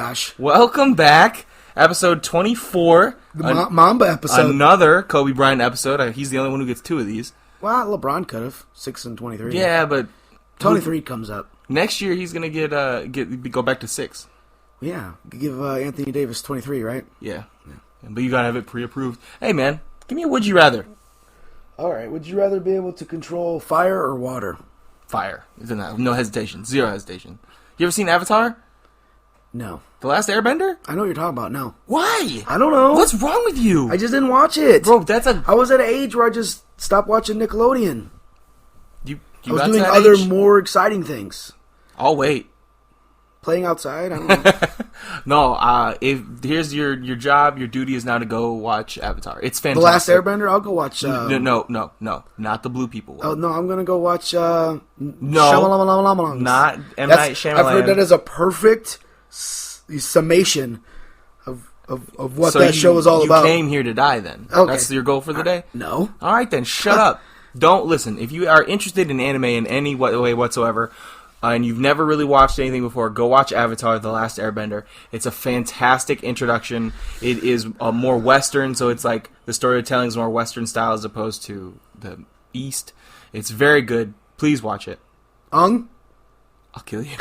gosh. Welcome back. Episode 24. The Mamba episode. Another Kobe Bryant episode. He's the only one who gets 2 of these. Well, LeBron could have. 6 and 23. Yeah, but... 23 comes up. Next year, he's going to go back to 6. Yeah. Give Anthony Davis 23, right? Yeah. But you got to have it pre-approved. Hey, man. Give me a would you rather. All right. Would you rather be able to control fire or water? Fire. No hesitation. Zero hesitation. You ever seen Avatar? No. The Last Airbender? I know what you're talking about. No. Why? I don't know. What's wrong with you? I just didn't watch it. Bro, I was at an age where I just stopped watching Nickelodeon. I was doing other more exciting things. I'll wait. Playing outside? I don't know. No, here's your job, your duty is now to go watch Avatar. It's fantastic. The Last Airbender? I'll go watch... No, not the blue people one. Oh, no, I'm going to go watch... not M. Night Shyamalan. I've heard that is a perfect summation of what that show is all about. You came here to die then. Okay. That's your goal for the day? No. All right then, shut up. Don't listen. If you are interested in anime in any way whatsoever... and you've never really watched anything before, go watch Avatar: The Last Airbender. It's a fantastic introduction. It is more Western, so it's like the storytelling is more Western style as opposed to the East. It's very good. Please watch it. I'll kill you.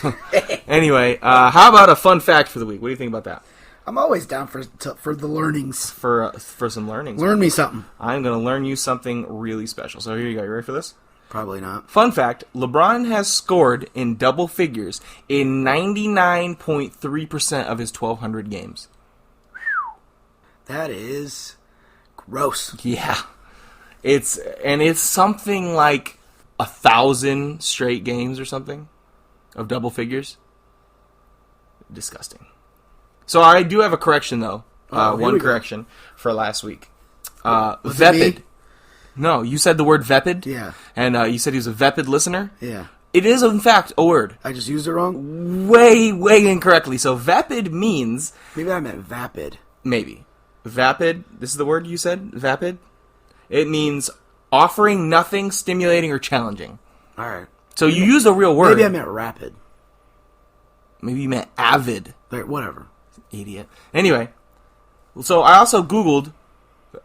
Anyway, how about a fun fact for the week? What do you think about that? I'm always down for the learnings. For some learnings. Learn me something. I'm going to learn you something really special. So here you go. You ready for this? Probably not. Fun fact, LeBron has scored in double figures in 99.3% of his 1,200 games. That is gross. Yeah. It's something like 1,000 straight games or something of double figures. Disgusting. So I do have a correction, though. One correction for last week. Vepid. No, you said the word vapid? Yeah. And you said he was a vapid listener? Yeah. It is, in fact, a word. I just used it wrong? Way incorrectly. So vapid means... Maybe I meant vapid. Maybe. Vapid, this is the word you said? Vapid? It means offering nothing stimulating or challenging. All right. So you used a real word. Maybe I meant rapid. Maybe you meant avid. Whatever. Idiot. Anyway, so I also Googled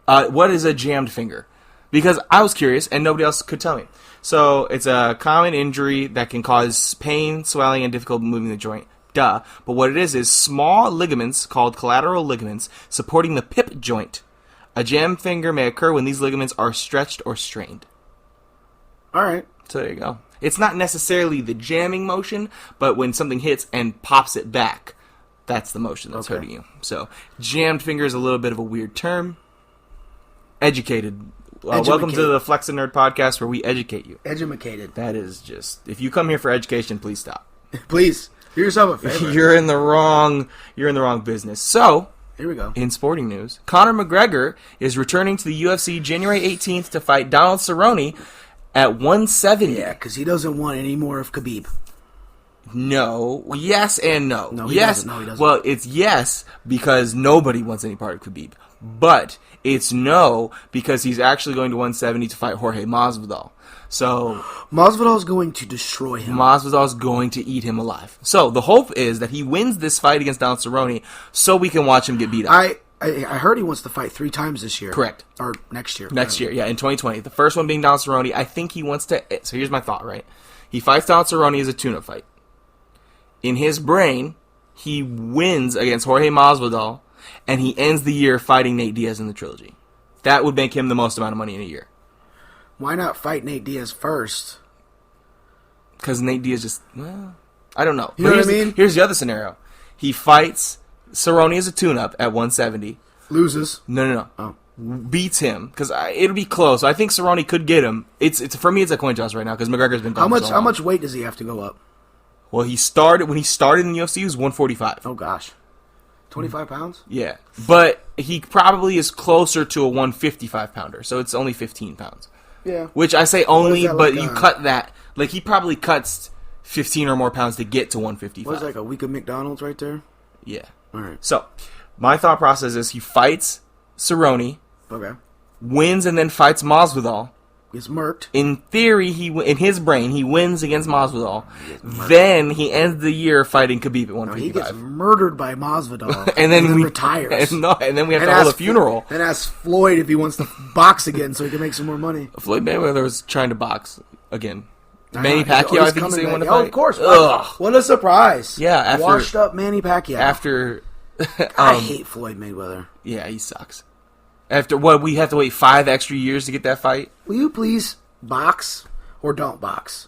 what is a jammed finger. Because I was curious, and nobody else could tell me. So, it's a common injury that can cause pain, swelling, and difficulty moving the joint. Duh. But what it is small ligaments, called collateral ligaments, supporting the pip joint. A jammed finger may occur when these ligaments are stretched or strained. Alright. So, there you go. It's not necessarily the jamming motion, but when something hits and pops it back, that's the motion that's hurting you. So, jammed finger is a little bit of a weird term. Educated. Welcome to the Flexin Nerd podcast where we educate you. Edumacated. That is just... If you come here for education, please stop. Please. Do yourself a favor. You're in the wrong business. So, here we go. In sporting news, Connor McGreggor is returning to the UFC January 18th to fight Donald Cerrone at 170. Yeah, because he doesn't want any more of Khabib. No. Yes and no. No, he yes. doesn't. No, he doesn't. Well, it's yes because nobody wants any part of Khabib. But it's no because he's actually going to 170 to fight Jorge Masvidal. So Masvidal's going to destroy him. Masvidal's going to eat him alive. So the hope is that he wins this fight against Donald Cerrone so we can watch him get beat up. I heard he wants to fight 3 times this year. Correct. Or next year. Next year, yeah, in 2020. The first one being Donald Cerrone. I think he wants to... So here's my thought, right? He fights Donald Cerrone as a tune-up fight. In his brain, he wins against Jorge Masvidal, and he ends the year fighting Nate Diaz in the trilogy. That would make him the most amount of money in a year. Why not fight Nate Diaz first? Because Nate Diaz just... Well, I don't know. You know what I mean? Here's the other scenario. He fights Cerrone as a tune-up at 170. Loses. No. Oh. Beats him because it'll be close. I think Cerrone could get him. It's for me. It's a coin toss right now because McGregor's been gone. How much weight does he have to go up? Well, when he started in the UFC, he was 145. Oh gosh, 25 pounds. Yeah, but he probably is closer to a 155 pounder, so it's only 15 pounds. Yeah. Which I say only, but you cut that. Like he probably cuts 15 or more pounds to get to 155. What's like a week of McDonald's right there? Yeah. All right. So my thought process is he fights Cerrone. Okay. Wins and then fights Masvidal, Gets murked. In theory, in his brain, he wins against Masvidal. Then he ends the year fighting Khabib at 155. He gets murdered by Masvidal, and then he retires. And then we have to hold a funeral. And ask Floyd if he wants to box again so he can make some more money. Floyd Mayweather was trying to box again. Manny Pacquiao, I think he said he wanted to fight. Oh, of course. Ugh. What a surprise. Yeah, washed up Manny Pacquiao. After I hate Floyd Mayweather. Yeah, he sucks. After what, we have to wait 5 extra years to get that fight? Will you please box or don't box?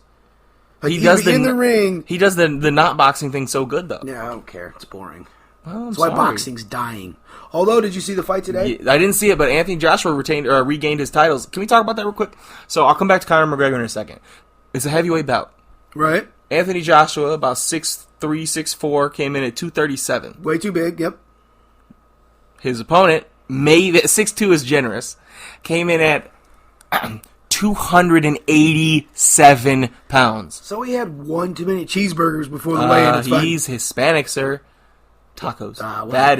He does in the ring. He does the not boxing thing so good though. Yeah, I don't care. It's boring. Well, That's why boxing's dying. Although, did you see the fight today? Yeah, I didn't see it, but Anthony Joshua regained his titles. Can we talk about that real quick? So I'll come back to Connor McGregor in a second. It's a heavyweight bout. Right. Anthony Joshua, about 6'3", 6'4", came in at 237. Way too big. Yep. His opponent, maybe 6'2" is generous, came in at 287 pounds. So he had one too many cheeseburgers before the weigh-in. He's Hispanic, sir. Tacos. That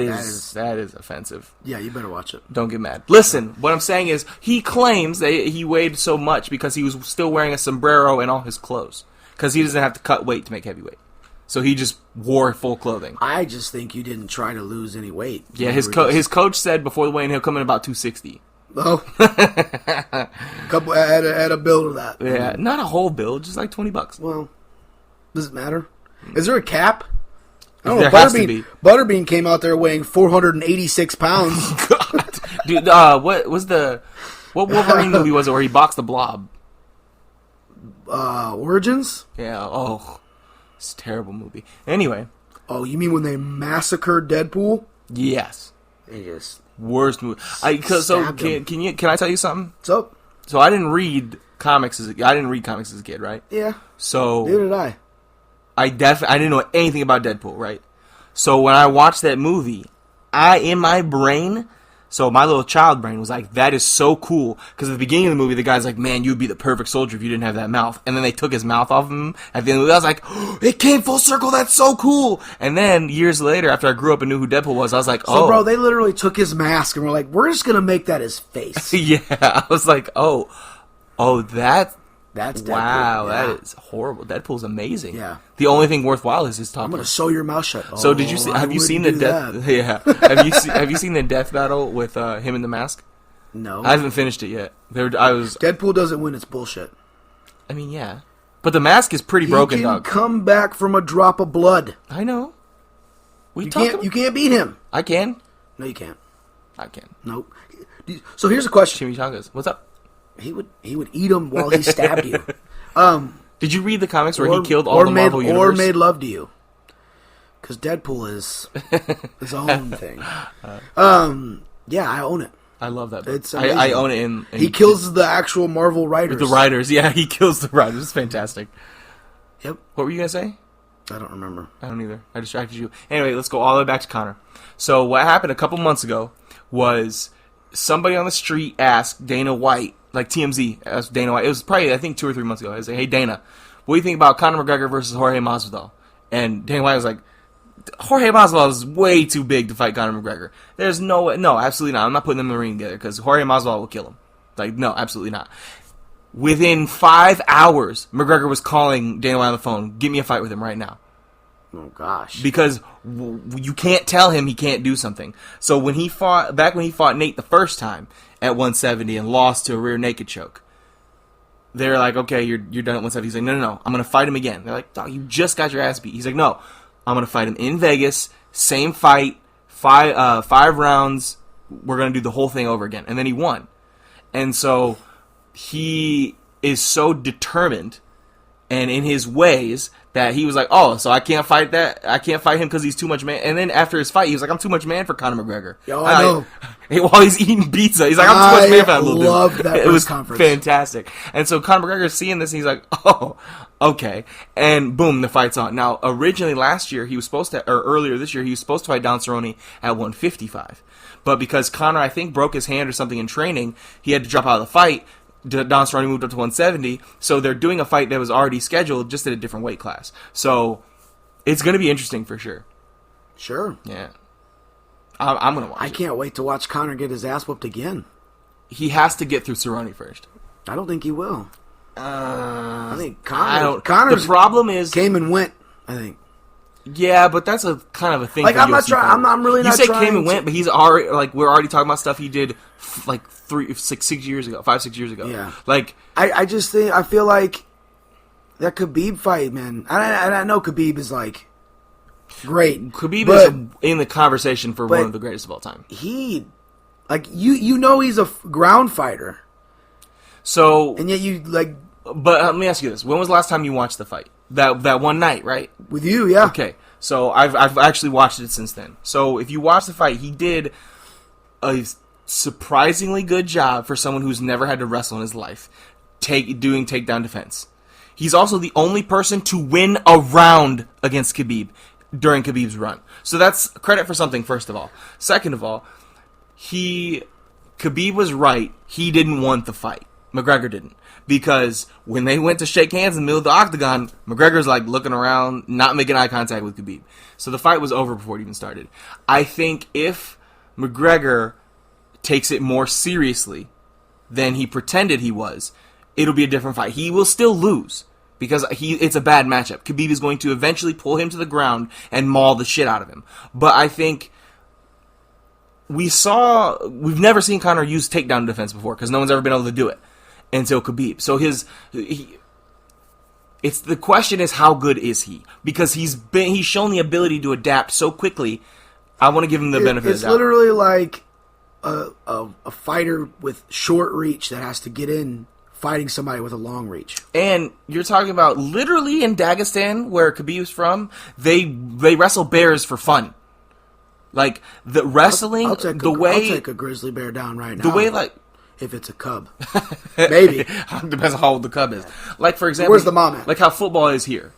is offensive. Yeah, you better watch it. Don't get mad. Listen, what I'm saying is he claims that he weighed so much because he was still wearing a sombrero and all his clothes. Because he doesn't have to cut weight to make heavyweight. So he just wore full clothing. I just think you didn't try to lose any weight. Yeah, his coach said before the weigh-in he'll come in about 260. Oh. Add a bill to that. Yeah, not a whole bill, just like $20. Well, does it matter? Is there a cap? I don't There know. has to be. Butterbean came out there weighing 486 pounds. God. Dude, what Wolverine movie was it where he boxed the Blob? Origins? Yeah, it's a terrible movie. Anyway. Oh, you mean when they massacred Deadpool? Yes. They just worst movie. Can I tell you something? What's up? So I didn't read comics as a kid, right? Yeah. So neither did I. I didn't know anything about Deadpool, right? So when I watched that movie, in my brain, so my little child brain was like, that is so cool. Because at the beginning of the movie, the guy's like, man, you'd be the perfect soldier if you didn't have that mouth. And then they took his mouth off of him. At the end of the movie, I was like, it came full circle. That's so cool. And then years later, after I grew up and knew who Deadpool was, I was like, So, bro, they literally took his mask and were like, we're just going to make that his face. Yeah. I was like, that's Deadpool. Wow, yeah. That is horrible. Deadpool's amazing. Yeah. The only thing worthwhile is his talking. I'm gonna sew your mouth shut. So did you see? Have you seen the death? Yeah. Have you seen the death battle with him in the mask? No. I haven't finished it yet. Deadpool doesn't win. It's bullshit. I mean, yeah, but the mask is pretty broken, He can dog. come back from a drop of blood. I know. You can't beat him. I can. No, you can't. I can. Nope. So here's a question. Chimichangas. What's up? He would eat him while he stabbed you. Did you read the comics where he killed all the Marvel Universe? Or made love to you? Because Deadpool is his own thing. Yeah, I own it. I love that book. It's amazing. I own it. In he kills the actual Marvel writers. The writers, yeah, he kills the writers. It's fantastic. Yep. What were you gonna say? I don't remember. I don't either. I distracted you. Anyway, let's go all the way back to Connor. So what happened a couple months ago was somebody on the street asked Dana White, like TMZ asked Dana White. It was probably, I think, 2 or 3 months ago. I was like, hey, Dana, what do you think about Connor McGregor versus Jorge Masvidal? And Dana White was like, Jorge Masvidal is way too big to fight Connor McGregor. There's no way. No, absolutely not. I'm not putting them in the ring together because Jorge Masvidal will kill him. Like, no, absolutely not. Within 5 hours, McGregor was calling Dana White on the phone, get me a fight with him right now. Oh, gosh. Because you can't tell him he can't do something. So when he fought Nate the first time at 170 and lost to a rear naked choke, they're like, okay, you're done at 170. He's like, no, I'm going to fight him again. They're like, dog, you just got your ass beat. He's like, no, I'm going to fight him in Vegas, same fight, 5 rounds. We're going to do the whole thing over again. And then he won. And so he is so determined and in his ways that he was like, oh, so I can't fight him because he's too much man. And then after his fight, he was like, I'm too much man for Conor McGregor. Yo, I know. While he's eating pizza, he's like, I'm too much man for that little dude. I loved that It was conference. fantastic. And so Conor McGregor is seeing this, and he's like, oh, okay. And boom, the fight's on. Now, originally last year, earlier this year, he was supposed to fight Don Cerrone at 155. But because Conor, I think, broke his hand or something in training, he had to drop out of the fight. Don Cerrone moved up to 170, so they're doing a fight that was already scheduled, just at a different weight class. So it's going to be interesting for sure. Sure. Yeah. I'm going to watch it. I can't wait to watch Conor get his ass whooped again. He has to get through Cerrone first. I don't think he will. I think Connor's the problem is came and went. I think. Yeah, but that's a kind of a thing. Like, for I'm not UFC trying. I'm really not. You say trying came and went, but he's already like we're already talking about stuff he did like 6 years ago, 5-6 years ago. Yeah. Like I just think I feel like that Khabib fight, man. I know Khabib is like great. Khabib is in the conversation for one of the greatest of all time. He, like you know, he's a ground fighter. So and yet you like. But let me ask you this: when was the last time you watched the fight? That one night, right? With you, yeah. Okay, so I've actually watched it since then. So if you watch the fight, he did a surprisingly good job for someone who's never had to wrestle in his life, doing takedown defense. He's also the only person to win a round against Khabib during Khabib's run. So that's credit for something, first of all. Second of all, Khabib was right. He didn't want the fight. McGregor didn't. Because when they went to shake hands in the middle of the octagon, McGregor's like looking around, not making eye contact with Khabib. So the fight was over before it even started. I think if McGregor takes it more seriously than he pretended he was, it'll be a different fight. He will still lose because it's a bad matchup. Khabib is going to eventually pull him to the ground and maul the shit out of him. But I think we've never seen Connor use takedown defense before because no one's ever been able to do it until Khabib. So the question is, how good is he? Because he's shown the ability to adapt so quickly. I want to give him the benefit of the doubt. It's literally like a fighter with short reach that has to get in fighting somebody with a long reach. And you're talking about literally in Dagestan, where Khabib's from, they wrestle bears for fun. Like the wrestling, I'll take a grizzly bear down right now. The way like. If it's a cub. Maybe. Depends on how old the cub is. Like, for example... Where's the mom at? Like how football is here.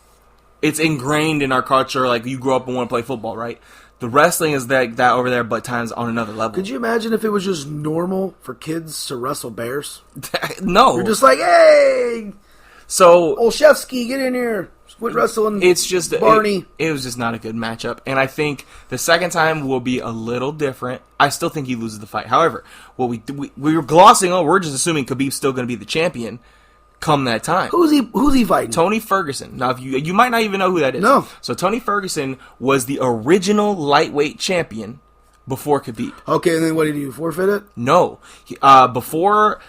It's ingrained in our culture, like you grew up and want to play football, right? The wrestling is that over there, but times on another level. Could you imagine if it was just normal for kids to wrestle bears? No. You're just like, hey! So... Olszewski, get in here! Quit wrestling it's just Barney. It was just not a good matchup, and I think the second time will be a little different. I still think he loses the fight. However, what we were glossing over, we're just assuming Khabib's still going to be the champion come that time. Who's he fighting? Tony Ferguson. Now, if you might not even know who that is. No. So Tony Ferguson was the original lightweight champion before Khabib. Okay, and then what did he do? Forfeit it? No.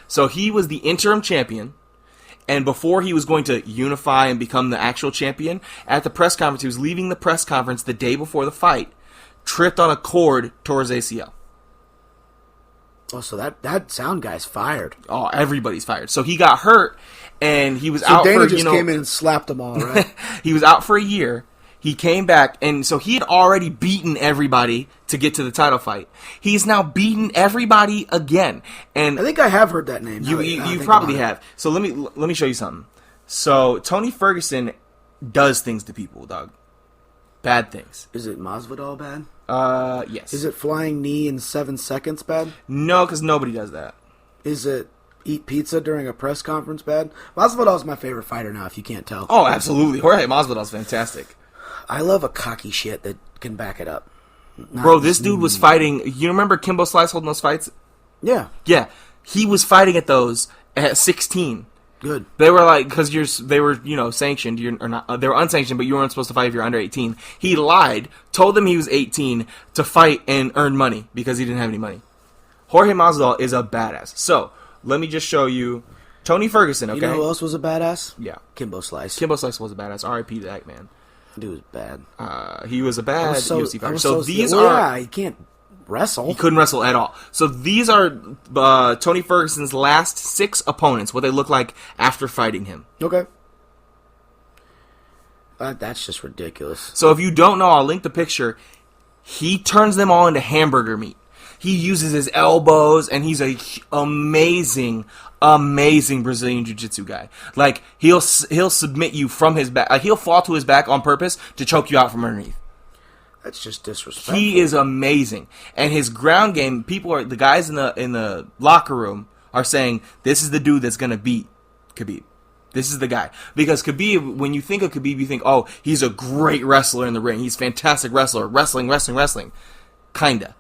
So he was the interim champion. And before he was going to unify and become the actual champion, at the press conference, he was leaving the press conference the day before the fight, tripped on a cord, tore his ACL. Oh, so that sound guy's fired. Oh, everybody's fired. So he got hurt, and he was so out Dana for, just came in and slapped them all, right? He was out for a year. He came back, and so he had already beaten everybody to get to the title fight. He's now beaten everybody again. And I think I have heard that name. You probably have. So let me show you something. So Tony Ferguson does things to people, dog. Bad things. Is it Masvidal bad? Yes. Is it flying knee in 7 seconds bad? No, because nobody does that. Is it eat pizza during a press conference bad? Masvidal's my favorite fighter now, if you can't tell. Oh, absolutely. Jorge Masvidal's fantastic. I love a cocky shit that can back it up. Bro, this dude was fighting... You remember Kimbo Slice holding those fights? Yeah. Yeah. He was fighting at those at 16. Good. They were like... Because they were, sanctioned. Or not, they were unsanctioned, but you weren't supposed to fight if you're under 18. He lied, told them he was 18 to fight and earn money because he didn't have any money. Jorge Masvidal is a badass. So, let me just show you... Tony Ferguson, okay? You know who else was a badass? Yeah. Kimbo Slice. Kimbo Slice was a badass. R.I.P. to that man. Dude was bad. He was a bad UFC fighter. So these yeah, he can't wrestle. He couldn't wrestle at all. So these are Tony Ferguson's last 6 opponents, what they look like after fighting him. Okay. That's just ridiculous. So if you don't know, I'll link the picture. He turns them all into hamburger meat. He uses his elbows, and he's a amazing Brazilian Jiu-Jitsu guy. Like, he'll submit you from his back. Like, he'll fall to his back on purpose to choke you out from underneath. That's just disrespectful. He is amazing. And his ground game, the guys in the locker room are saying, this is the dude that's going to beat Khabib. This is the guy. Because Khabib, when you think of Khabib, you think, oh, he's a great wrestler in the ring. He's a fantastic wrestler. Wrestling. Kinda.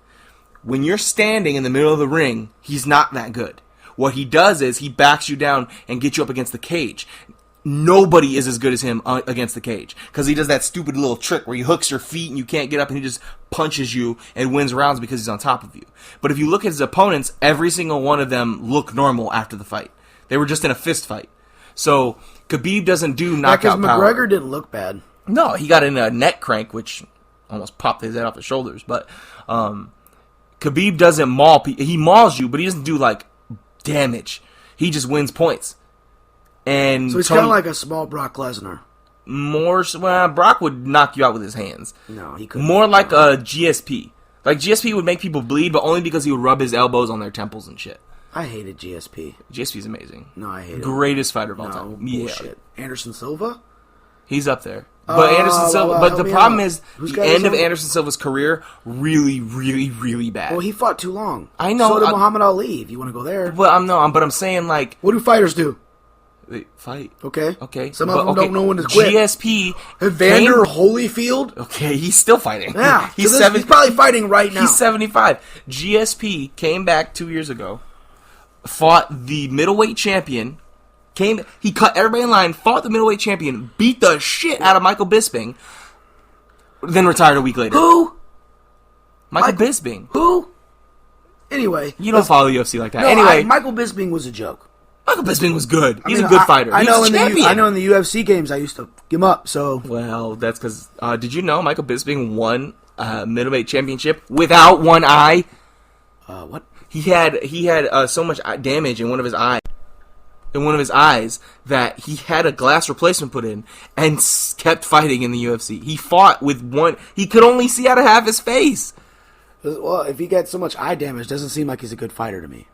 When you're standing in the middle of the ring, he's not that good. What he does is he backs you down and gets you up against the cage. Nobody is as good as him against the cage because he does that stupid little trick where he hooks your feet and you can't get up and he just punches you and wins rounds because he's on top of you. But if you look at his opponents, every single one of them look normal after the fight. They were just in a fist fight. So Khabib doesn't do knockout power. Because McGregor didn't look bad. No, he got in a neck crank, which almost popped his head off his shoulders. But Khabib doesn't maul people. He mauls you, but he doesn't do like damage. He just wins points. And so he's kind of like a small Brock Lesnar. Brock would knock you out with his hands. No, he couldn't. More like a GSP. Like GSP would make people bleed, but only because he would rub his elbows on their temples and shit. I hated GSP. GSP's amazing. No, I hate it. Greatest fighter of all time. Bullshit. Yeah. Anderson Silva? He's up there. But Anderson Silva. But the problem is, the end of Anderson Silva's career really, really, really bad. Well, he fought too long. I know. So did Muhammad Ali. If you want to go there. But I'm saying like, what do fighters do? They fight. Okay. Okay. Some of them don't know when to quit. GSP. Evander Holyfield. Okay, he's still fighting. Yeah. he's probably fighting right now. He's 75. GSP came back 2 years ago, fought the middleweight champion. He cut everybody in line, fought the middleweight champion, beat the shit out of Michael Bisping, then retired a week later. Who? Michael Bisping. Who? Anyway. You don't follow the UFC like that. No, anyway. Michael Bisping was a joke. Michael Bisping was good. He's a good fighter. I know in the UFC games I used to fuck him up. So well, that's because did you know Michael Bisping won middleweight championship without one eye? What? He had so much damage in one of his eyes. That he had a glass replacement put in and kept fighting in the UFC. He fought with one. He could only see out of half his face. Well, if he got so much eye damage, doesn't seem like he's a good fighter to me.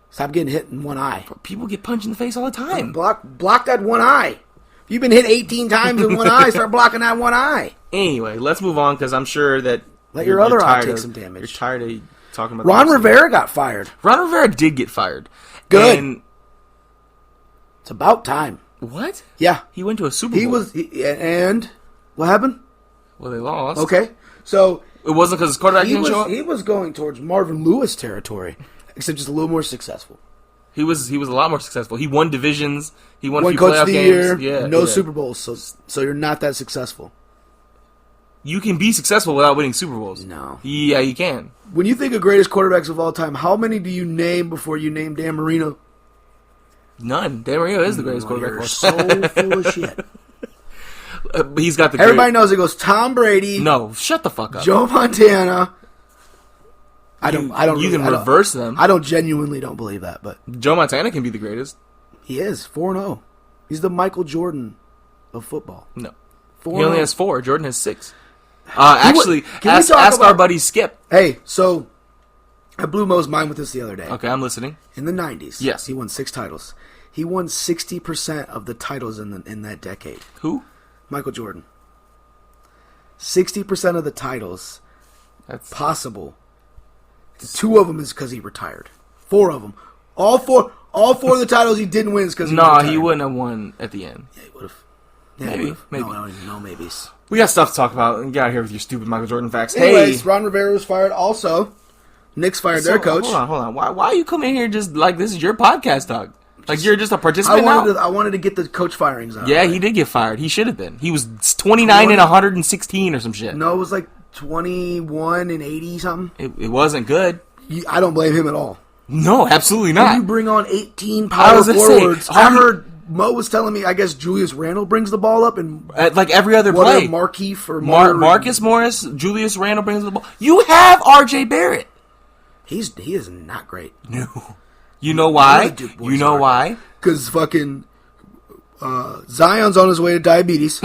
Stop getting hit in one eye. People get punched in the face all the time. Block that one eye. If you've been hit 18 times in one eye, start blocking that one eye. Anyway, let's move on because I'm sure that let your other eye take some damage. You're tired of talking about. Ron Rivera got fired. Ron Rivera did get fired. Good. And it's about time. What? Yeah, he went to a Super Bowl. And what happened? Well, they lost. Okay, so it wasn't because his quarterback didn't show up. He was going towards Marvin Lewis territory. Except just a little more successful. He was a lot more successful. He won divisions. He won a few Coach playoff of the games. Year, no Super Bowls. So you're not that successful. You can be successful without winning Super Bowls. No. Yeah, you can. When you think of greatest quarterbacks of all time, how many do you name before you name Dan Marino? None. Dan Marino is the greatest quarterback of all time. You're so full of shit. He's got the. Everybody knows it goes Tom Brady. No, shut the fuck up. Joe Montana. I don't. You can reverse them. I genuinely don't believe that, but Joe Montana can be the greatest. He is 4-0. He's the Michael Jordan of football. No, 4-0. He only has 4. Jordan has 6. Actually, ask our buddy Skip. Hey, so I blew Mo's mind with this the other day. Okay, I'm listening. In the 90s, yes, he won 6 titles. He won 60% of the titles in that decade. Who? Michael Jordan. 60% of the titles. That's possible. 2 of them is because he retired. 4 of them. All four of the titles he didn't win is because he retired. No, he wouldn't have won at the end. Yeah, he would have. Yeah, maybe. No, I don't even know maybes. We got stuff to talk about. Get out of here with your stupid Michael Jordan facts. Anyways, hey. Ron Rivera was fired also. Knicks fired their coach. Hold on. Why are you coming here just like this is your podcast, dog? Like you're just a participant I wanted to get the coach firings out. Yeah, he did get fired. He should have been. He was 29 and 116 or some shit. No, it was like 21 and 80 something. It wasn't good. I don't blame him at all. No, absolutely not. When you bring on 18 power forwards, I heard Mo was telling me, I guess Julius Randle brings the ball up and like every other play. Markieff or Marcus Morris, Julius Randle brings the ball. You have R.J. Barrett. He is not great. No. You know why? You know why? Because fucking Zion's on his way to diabetes.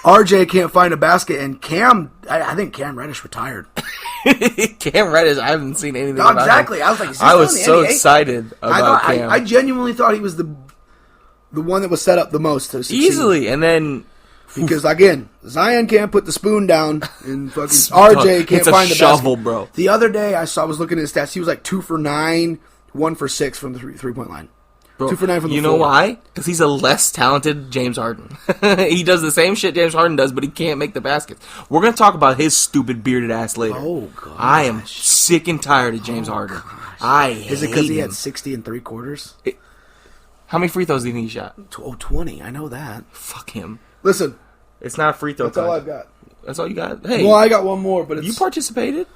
RJ can't find a basket, and Cam, I think Cam Reddish retired. Cam Reddish, I haven't seen anything no, about exactly. him. I was like, I was so excited about Cam. I genuinely thought he was the one that was set up the most to succeed. Easily, and then... Because, again, Zion can't put the spoon down, and fucking RJ can't find the shovel, basket. Bro. The other day, I was looking at his stats. He was like 2 for 9, 1 for 6 from the three-point line. Bro, 2 for 9 from the you floor. know why? Because he's a less talented James Harden. He does the same shit James Harden does, but he can't make the baskets. We're going to talk about his stupid bearded ass later. Oh, gosh. I am sick and tired of James Harden. Gosh. I hate Is it because he him. had 60 3/4? How many free throws do you think he shot? 20. I know that. Fuck him. Listen, It's not a free throw. that's all I've got. That's all you got? Hey, Well, I got one more, but it's... you participated?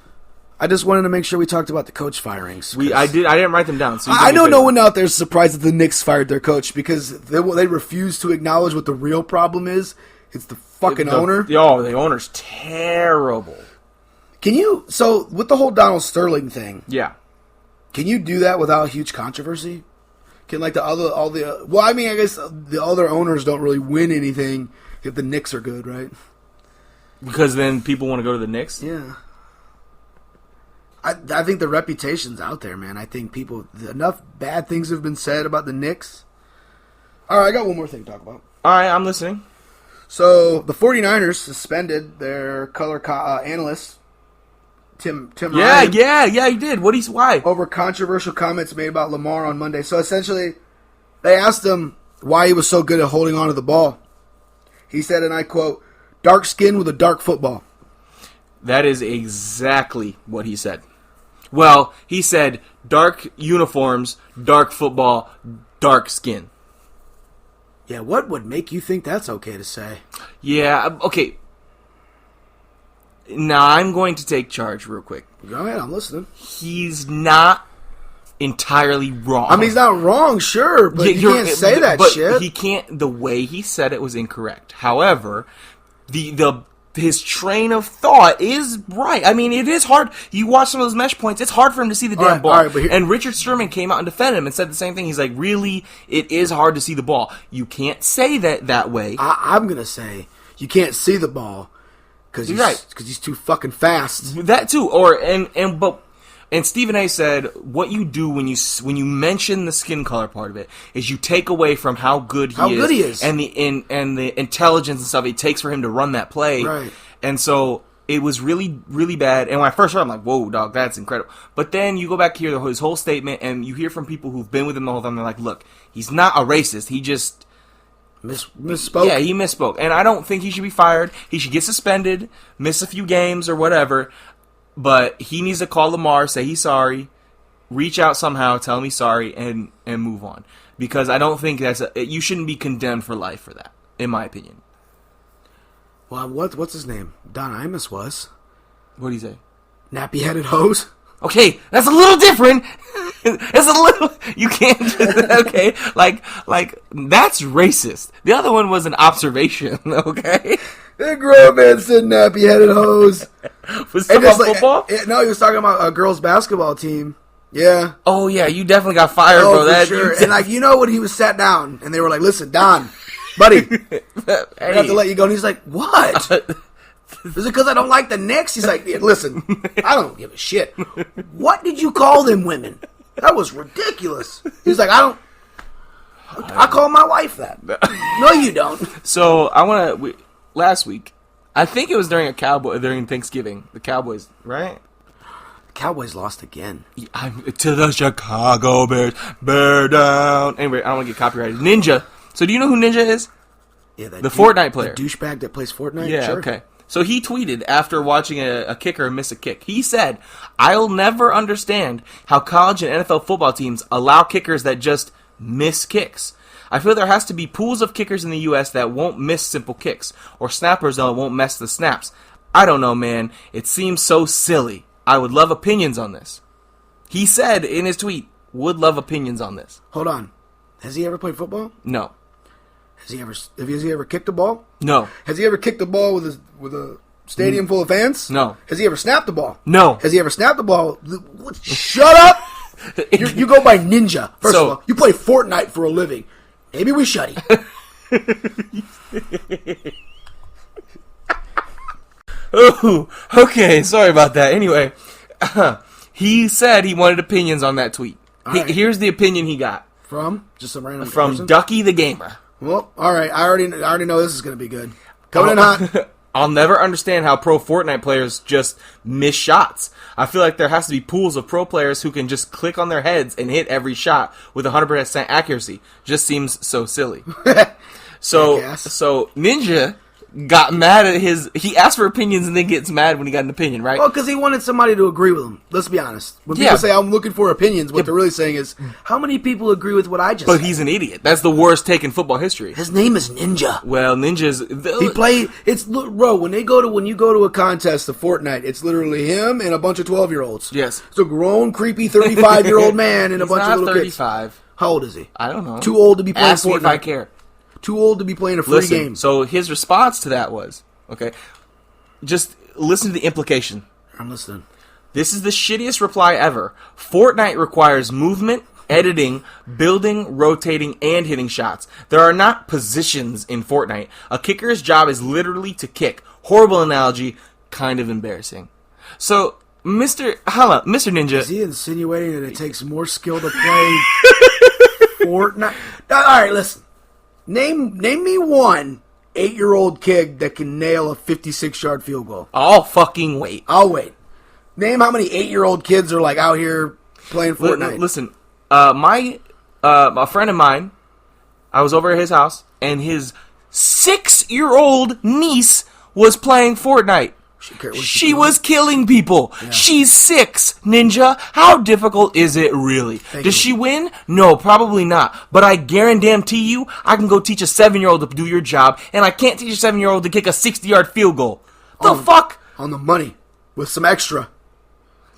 I just wanted to make sure we talked about the coach firings. I didn't write them down. So I know no one out there is surprised that the Knicks fired their coach because they refuse to acknowledge what the real problem is. It's the fucking owner. The owner's terrible. Can you... So, with the whole Donald Sterling thing, Yeah. can you do that without huge controversy? Can, like, well, I mean, I guess the other owners don't really win anything if the Knicks are good, right? Because then people want to go to the Knicks? Yeah. I think the reputation's out there, man. I think enough bad things have been said about the Knicks. All right, I got one more thing to talk about. All right, I'm listening. So, the 49ers suspended their color analyst, Tim Ryan. Yeah, he did. Why? Over controversial comments made about Lamar on Monday. So, essentially, they asked him why he was so good at holding on to the ball. He said, and I quote, "Dark skin with a dark football." That is exactly what he said. Well, he said dark uniforms, dark football, dark skin. Yeah, what would make you think that's okay to say? Yeah, okay. Now, I'm going to take charge real quick. Go ahead, I'm listening. He's not entirely wrong. I mean, he's not wrong, sure, but you can't say that shit. He can't. The way he said it was incorrect. However, his train of thought is right. I mean, it is hard. You watch some of those mesh points, it's hard for him to see the damn ball. And Richard Sherman came out and defended him and said the same thing. He's like, really, it is hard to see the ball. You can't say that way. I'm going to say you can't see the ball because he's too fucking fast. That too. And Stephen A. said, what you do when you mention the skin color part of it is you take away from how good he is and the intelligence and stuff it takes for him to run that play. Right. And so it was really, really bad. And when I first heard it, I'm like, whoa, dog, that's incredible. But then you go back here, his whole statement, and you hear from people who've been with him the whole time, they're like, look, he's not a racist. He just... misspoke? Yeah, he misspoke. And I don't think he should be fired. He should get suspended, miss a few games or whatever. But he needs to call Lamar, say he's sorry, reach out somehow, tell him he's sorry, and move on. Because I don't think you shouldn't be condemned for life for that, in my opinion. Well, what's his name? Don Imus was. What do you say? Nappy-headed hose? Okay, that's a little different. It's a little... You can't just... Okay, like that's racist. The other one was an observation, okay? The grown man said nappy-headed hose. Was it about football? No, he was talking about a girls' basketball team. Yeah. Oh, yeah, you definitely got fired, bro. For sure. And, when he was sat down, and they were like, listen, Don, buddy, I have to let you go. And he's like, what? Is it because I don't like the Knicks? He's like, yeah, listen, I don't give a shit. What did you call them women? That was ridiculous. He's like, I call my wife that. No, you don't. So, last week, I think it was during Thanksgiving, the Cowboys, right? The Cowboys lost again. To the Chicago Bears, bear down. Anyway, I don't want to get copyrighted. Ninja. So do you know who Ninja is? Yeah, the Fortnite player. The douchebag that plays Fortnite? Yeah, sure. Okay. So he tweeted after watching a kicker miss a kick. He said, I'll never understand how college and NFL football teams allow kickers that just miss kicks. I feel there has to be pools of kickers in the U.S. that won't miss simple kicks, or snappers that won't mess the snaps. I don't know, man. It seems so silly. I would love opinions on this. He said in his tweet, would love opinions on this. Hold on. Has he ever played football? No. Has he ever kicked a ball? No. Has he ever kicked a ball with a stadium full of fans? No. Has he ever snapped the ball? No. Has he ever snapped the ball? Shut up! You go by Ninja. First of all, you play Fortnite for a living. Maybe we shut you. Oh, okay. Sorry about that. Anyway, he said he wanted opinions on that tweet. Right. Here's the opinion he got. From? Just some random From person? Ducky the Gamer. Well, all right. I already know this is going to be good. Coming in hot. I'll never understand how pro Fortnite players just miss shots. I feel like there has to be pools of pro players who can just click on their heads and hit every shot with 100% accuracy. Just seems so silly. So Ninja got mad at he asked for opinions and then gets mad when he got an opinion, right? Well, because he wanted somebody to agree with him. Let's be honest. When people say, I'm looking for opinions, what they're really saying is, how many people agree with what I just said? But he's an idiot. That's the worst take in football history. His name is Ninja. Well, Ninja's... when you go to a contest of Fortnite, it's literally him and a bunch of 12-year-olds. Yes. It's a grown, creepy 35-year-old man and a bunch of little 35. Kids. How old is he? I don't know. Too old to be playing Ask Fortnite. me if I care. Too old to be playing a free game. So his response to that was, okay, just listen to the implication. I'm listening. This is the shittiest reply ever. Fortnite requires movement, editing, building, rotating, and hitting shots. There are not positions in Fortnite. A kicker's job is literally to kick. Horrible analogy, kind of embarrassing. So, Mr. Ninja... Is he insinuating that it takes more skill to play Fortnite? Alright, listen. Name me one 8-year-old kid that can nail a 56-yard field goal. I'll fucking wait. I'll wait. Name how many 8-year-old kids are like out here playing Fortnite. Listen, a friend of mine, I was over at his house, and his 6-year-old niece was playing Fortnite. She was killing people. Yeah. She's 6, Ninja. How difficult is it really? Does she win? No, probably not. But I guarantee you, I can go teach a 7-year-old to do your job, and I can't teach a 7-year-old to kick a 60-yard field goal. The fuck? On the money. With some extra.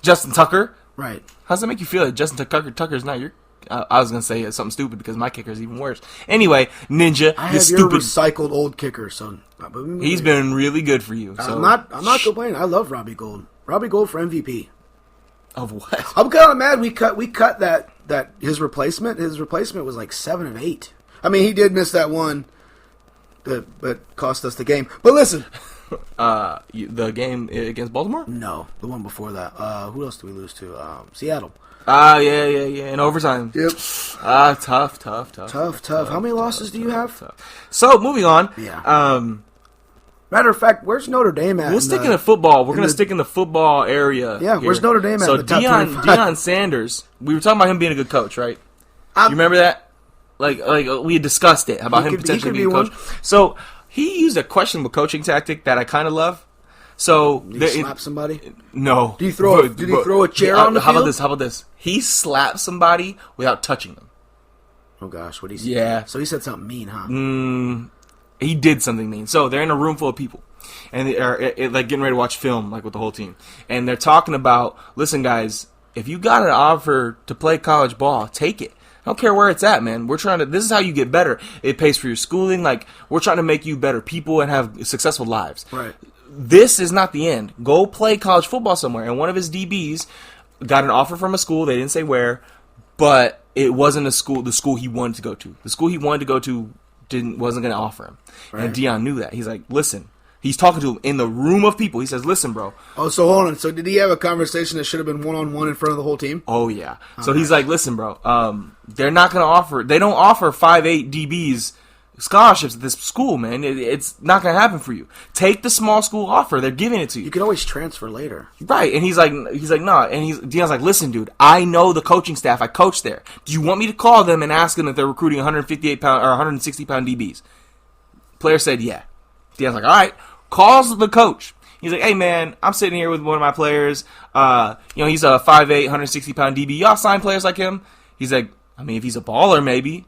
Justin Tucker? Right. How does that make you feel? Justin Tucker's not your... I was going to say something stupid because my kicker's even worse. Anyway, Ninja, I have your recycled old kicker, son. He's been really good for you. So. I'm not complaining. I love Robbie Gould. Robbie Gould for MVP. Of what? I'm kind of mad we cut that his replacement. His replacement was like 7 of 8. I mean, he did miss that one that cost us the game. But listen. The game against Baltimore? No, the one before that. Who else did we lose to? Seattle. Yeah. In overtime. Yep. Tough. How many losses do you have? Tough. So, moving on. Yeah. Matter of fact, where's Notre Dame at? We'll stick in the football. We're going to stick in the football area. Yeah, here. Where's Notre Dame at? So, in the top Deion Sanders, we were talking about him being a good coach, right? You remember that? Like we had discussed it, about him potentially being a coach. So, he used a questionable coaching tactic that I kind of love. So did he slap somebody? No. Did he throw a chair on the field? How about this? He slapped somebody without touching them. Oh gosh, what did he say? Yeah. So he said something mean, huh? He did something mean. So they're in a room full of people, and they are like getting ready to watch film, like with the whole team, and they're talking about, listen, guys, if you got an offer to play college ball, take it. I don't care where it's at, man. This is how you get better. It pays for your schooling. Like, we're trying to make you better people and have successful lives. Right. This is not the end. Go play college football somewhere. And one of his DBs got an offer from a school. They didn't say where, but it wasn't the school he wanted to go to. The school he wanted to go to wasn't going to offer him. Right. And Deion knew that. He's like, listen. He's talking to him in the room of people. He says, listen, bro. Oh, so hold on. So did he have a conversation that should have been one-on-one in front of the whole team? Oh, yeah. So he's like, listen, bro. They're not going to offer. They don't offer 5'8" DBs scholarships at this school, man. It's not going to happen for you. Take the small school offer. They're giving it to you. You can always transfer later. Right. And he's like, nah. And Deion's like, listen, dude, I know the coaching staff. I coach there. Do you want me to call them and ask them if they're recruiting 158-pound or 160-pound DBs? Player said, yeah. Deion's like, all right. Calls the coach. He's like, hey, man, I'm sitting here with one of my players. He's a 5'8", 160-pound DB. Y'all sign players like him? He's like, I mean, if he's a baller, maybe.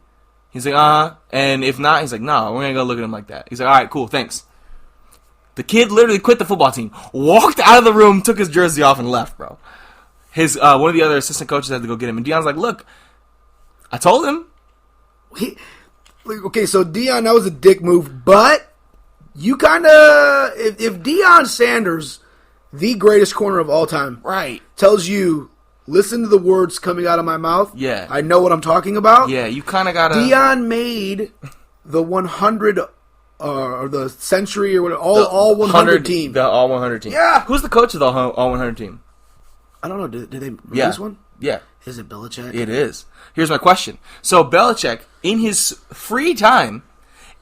He's like, and if not, he's like, no, we're going to go look at him like that. He's like, all right, cool, thanks. The kid literally quit the football team, walked out of the room, took his jersey off, and left, bro. His one of the other assistant coaches had to go get him, and Deion's like, look, I told him. Okay, so Deion, that was a dick move, but you kind of, if Deion Sanders, the greatest corner of all time, right, tells you, listen to the words coming out of my mouth. Yeah. I know what I'm talking about. Yeah, you kind of got to... Deion made the 100, or the century, or whatever, all 100 team. The all 100 team. Yeah. Who's the coach of the all 100 team? I don't know. Did they release one? Yeah. Is it Belichick? It is. Here's my question. So Belichick, in his free time,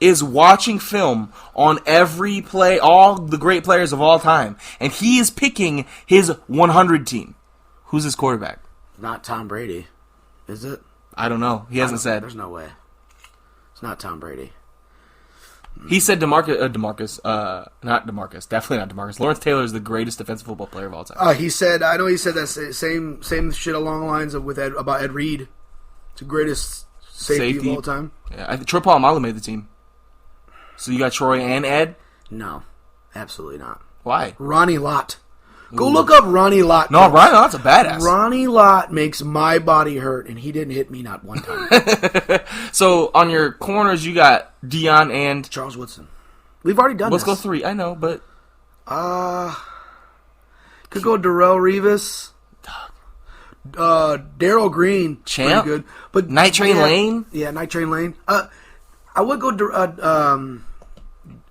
is watching film on every play, all the great players of all time, and he is picking his 100 team. Who's his quarterback? Not Tom Brady, is it? I don't know. He hasn't said. There's no way. It's not Tom Brady. He said not DeMarcus. Definitely not DeMarcus. Lawrence Taylor is the greatest defensive football player of all time. He said that same shit along the lines of about Ed Reed. It's the greatest safety of all time. Yeah, Troy Polamalu made the team. So you got Troy and Ed? No, absolutely not. Why? Ronnie Lott. Go look up Ronnie Lott. No, Ronnie Lott's a badass. Ronnie Lott makes my body hurt, and he didn't hit me not one time. So on your corners, you got Dion and Charles Woodson. We've already done Let's this. go 3. I know, but could go Darrell Revis. Daryl Green. Champ. Pretty good. But Night Train Lane. Yeah, Night Train Lane. I would go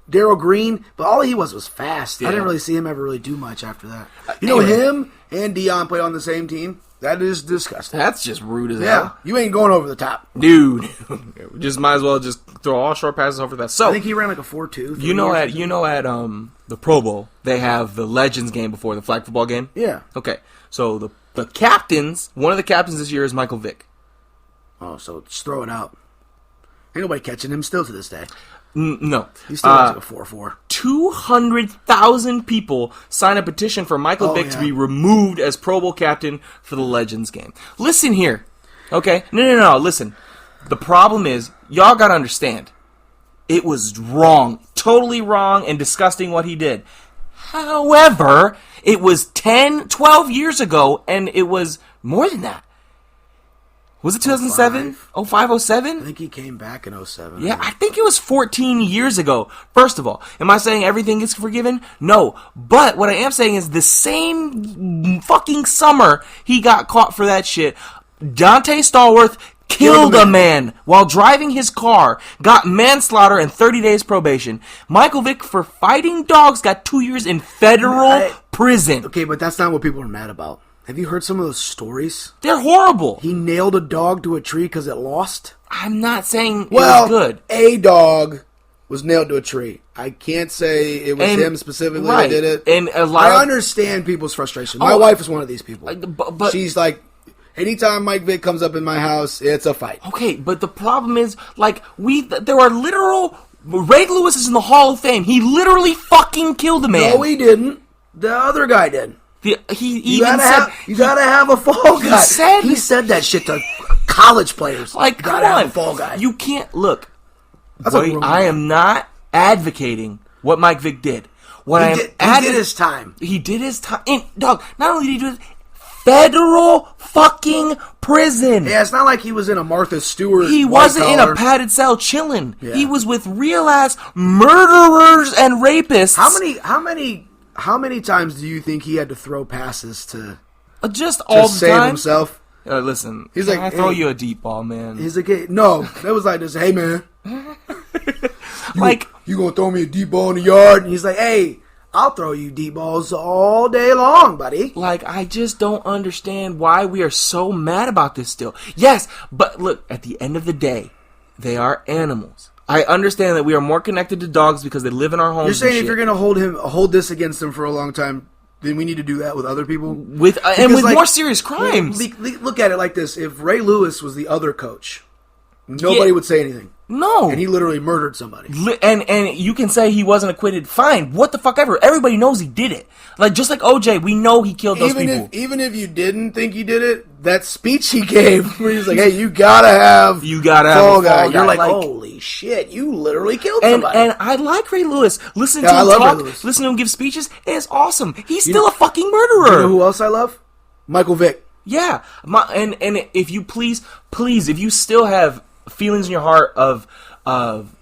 Daryl Green, but all he was fast. Yeah. I didn't really see him ever really do much after that. Anyway. Him and Dion played on the same team. That is disgusting. That's just rude as Yeah, hell. you ain't going over the top. Dude. Just might as well just throw all short passes over that. So I think he ran like a 4.2. at the Pro Bowl, they have the Legends game before the flag football game. Yeah. Okay. So the captains, one of the captains this year is Michael Vick. Oh, so just throw it out. Ain't nobody catching him still to this day. No. He still has like a 4.4. 200,000 people signed a petition for Michael Vick to be removed as Pro Bowl captain for the Legends game. Listen here. Okay? No. Listen. The problem is, y'all gotta understand. It was wrong. Totally wrong and disgusting what he did. However, it was 10, 12 years ago, and it was more than that. Was it 2007? 05, 07? I think he came back in 07. Yeah, I think it was 14 years ago. First of all, am I saying everything is forgiven? No. But what I am saying is the same fucking summer he got caught for that shit, Dante Stallworth killed a man while driving his car, got manslaughter and 30 days probation. Michael Vick, for fighting dogs, got 2 years in federal prison. Okay, but that's not what people are mad about. Have you heard some of those stories? They're horrible. He nailed a dog to a tree because it lost? I'm not saying it was good. A dog was nailed to a tree. I can't say it was him specifically that did it. And I understand people's frustration. My wife is one of these people. But she's like, anytime Mike Vick comes up in my house, it's a fight. Okay, but the problem is, there are literal... Ray Lewis is in the Hall of Fame. He literally fucking killed a man. No, he didn't. The other guy did. You gotta have a fall guy. He said that shit to college players. Like, come have on, a fall guy. You can't look. Wait, I am not advocating what Mike Vick did. He did his time. He did his time. Dog, not only did he do it, federal fucking prison. Yeah, it's not like he was in a Martha Stewart. He wasn't in a padded cell chilling. Yeah. He was with real ass murderers and rapists. How many times do you think he had to throw passes to just all the save time? himself? Listen, he's like, I throw you a deep ball, man. He's like, no, that was like this. Hey, man, you gonna throw me a deep ball in the yard? And he's like, hey, I'll throw you deep balls all day long, buddy. I just don't understand why we are so mad about this still. Yes, but look, at the end of the day, they are animals. I understand that we are more connected to dogs because they live in our homes. You're saying if you're going to hold this against them for a long time, then we need to do that with other people? With more serious crimes. Look at it like this. If Ray Lewis was the other coach, nobody would say anything. No. And he literally murdered somebody. And you can say he wasn't acquitted. Fine. What the fuck ever. Everybody knows he did it. Just like OJ, we know he killed those people. Even if you didn't think he did it, that speech he gave where he's like, hey, you gotta have a fall guy. You're like, holy shit, you literally killed somebody. And I like Ray Lewis. Listen to him talk, listen to him give speeches. It's awesome. He's still a fucking murderer. You know who else I love? Michael Vick. Yeah. And if you please, if you still have feelings in your heart of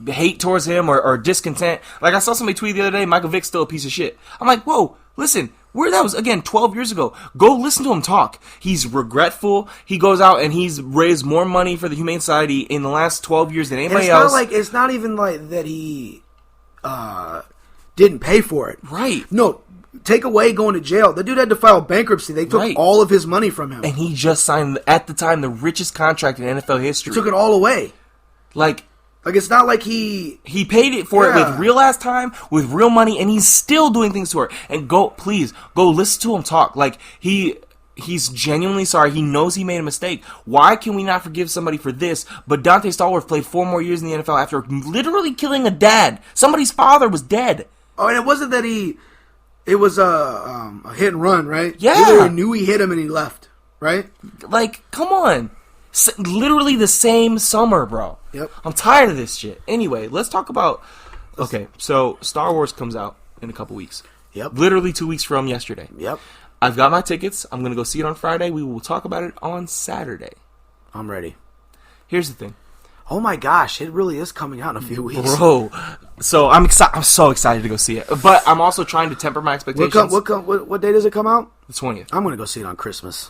hate towards him or discontent. I saw somebody tweet the other day, Michael Vick's still a piece of shit. I'm like, whoa, listen, that was, again, 12 years ago. Go listen to him talk. He's regretful. He goes out and he's raised more money for the Humane Society in the last 12 years than anybody else. It's not even like that he didn't pay for it. Right. No, take away going to jail. The dude had to file bankruptcy. They took all of his money from him. And he just signed, at the time, the richest contract in NFL history. He took it all away. Like, it's not like he paid it for it with real ass time, with real money, and he's still doing things to her. And please go listen to him talk. Like, he's genuinely sorry. He knows he made a mistake. Why can we not forgive somebody for this? But Dante Stallworth played 4 more years in the NFL after literally killing a dad. Somebody's father was dead. Oh, and it wasn't that it was a hit and run, right? Yeah. He knew he hit him and he left, right? Like, come on. Literally the same summer, bro. Yep. I'm tired of this shit. Anyway, let's talk about... Okay, so Star Wars comes out in a couple weeks. Yep. Literally 2 weeks from yesterday. Yep. I've got my tickets. I'm going to go see it on Friday. We will talk about it on Saturday. I'm ready. Here's the thing. Oh my gosh, it really is coming out in a few weeks. Bro, so I'm so excited to go see it. But I'm also trying to temper my expectations. What day does it come out? The 20th. I'm going to go see it on Christmas.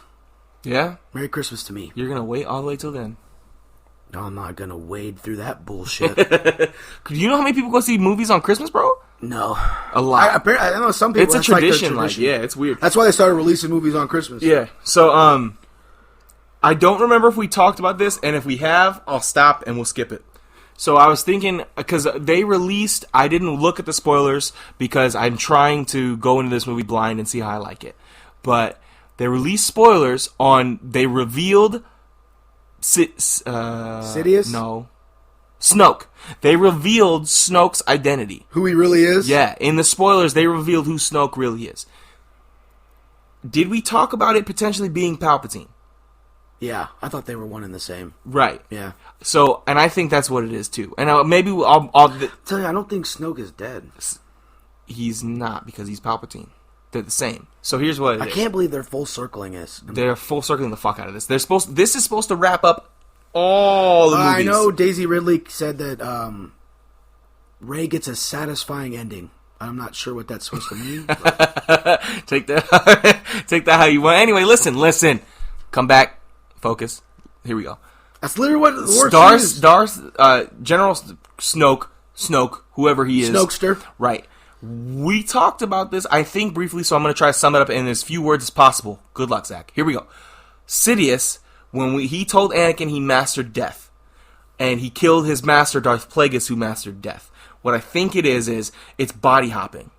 Yeah? Merry Christmas to me. You're going to wait all the way till then? No, I'm not going to wade through that bullshit. Do you know how many people go see movies on Christmas, bro? No. A lot. I know some people. It's a tradition. Yeah, it's weird. That's why they started releasing movies on Christmas. Yeah. So, I don't remember if we talked about this, and if we have, I'll stop and we'll skip it. So I was thinking, because they released, I didn't look at the spoilers because I'm trying to go into this movie blind and see how I like it. But they released spoilers on, they revealed Sidious? No. Snoke. They revealed Snoke's identity. Who he really is? Yeah, in the spoilers, they revealed who Snoke really is. Did we talk about it potentially being Palpatine? Yeah, I thought they were one and the same. Right. Yeah. So, and I think that's what it is too. And maybe I'll tell you, I don't think Snoke is dead. He's not, because he's Palpatine. They're the same. So here's what it is. I can't believe they're full circling this. They're full circling the fuck out of this. This is supposed to wrap up all the movies. I know Daisy Ridley said that Rey gets a satisfying ending. I'm not sure what that's supposed to mean. Take that how you want. Anyway, listen. Come back. Focus. Here we go. That's literally what the word is. General Snoke, whoever he is. Snokester. Right. We talked about this, I think, briefly, so I'm going to try to sum it up in as few words as possible. Good luck, Zach. Here we go. Sidious, when he told Anakin he mastered death, and he killed his master, Darth Plagueis, who mastered death. What I think it is it's body hopping.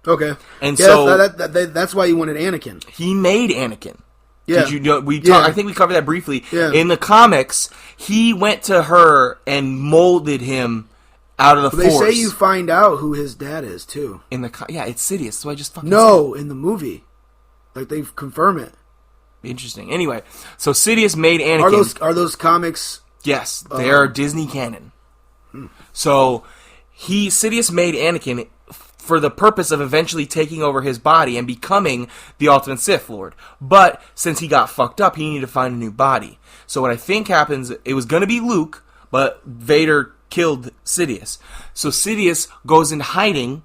Okay. And yeah, so... that's why he wanted Anakin. He made Anakin. Yeah. Did you know? I think we covered that briefly. Yeah. In the comics, he went to her and molded him out of the Force. They say you find out who his dad is, too. Yeah, it's Sidious, so I just fucking No, in the movie. Like, they confirm it. Interesting. Anyway, so Sidious made Anakin. Are those comics... Yes, they are Disney canon. So, Sidious made Anakin for the purpose of eventually taking over his body and becoming the ultimate Sith Lord. But since he got fucked up, he needed to find a new body. So what I think happens, it was going to be Luke, but Vader killed Sidious. So Sidious goes in hiding,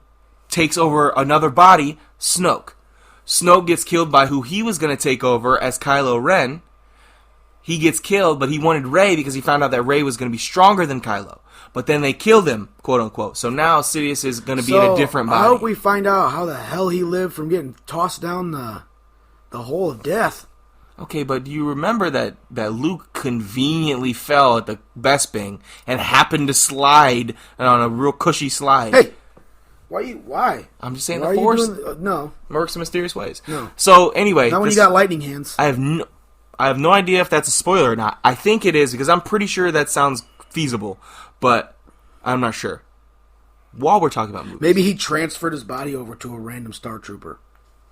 takes over another body, Snoke. Snoke gets killed by who he was going to take over as Kylo Ren. He gets killed, but he wanted Rey because he found out that Rey was going to be stronger than Kylo. But then they killed him, quote unquote. So now Sidious is going to be in a different body. I hope we find out how the hell he lived from getting tossed down the hole of death. Okay, but do you remember that Luke conveniently fell at the Bespin and happened to slide on a real cushy slide? Hey, why? I'm just saying the Force no works in mysterious ways. No. So anyway, not when you got lightning hands. I have no idea if that's a spoiler or not. I think it is because I'm pretty sure that sounds feasible, but I'm not sure. While we're talking about movies, maybe he transferred his body over to a random Star Trooper.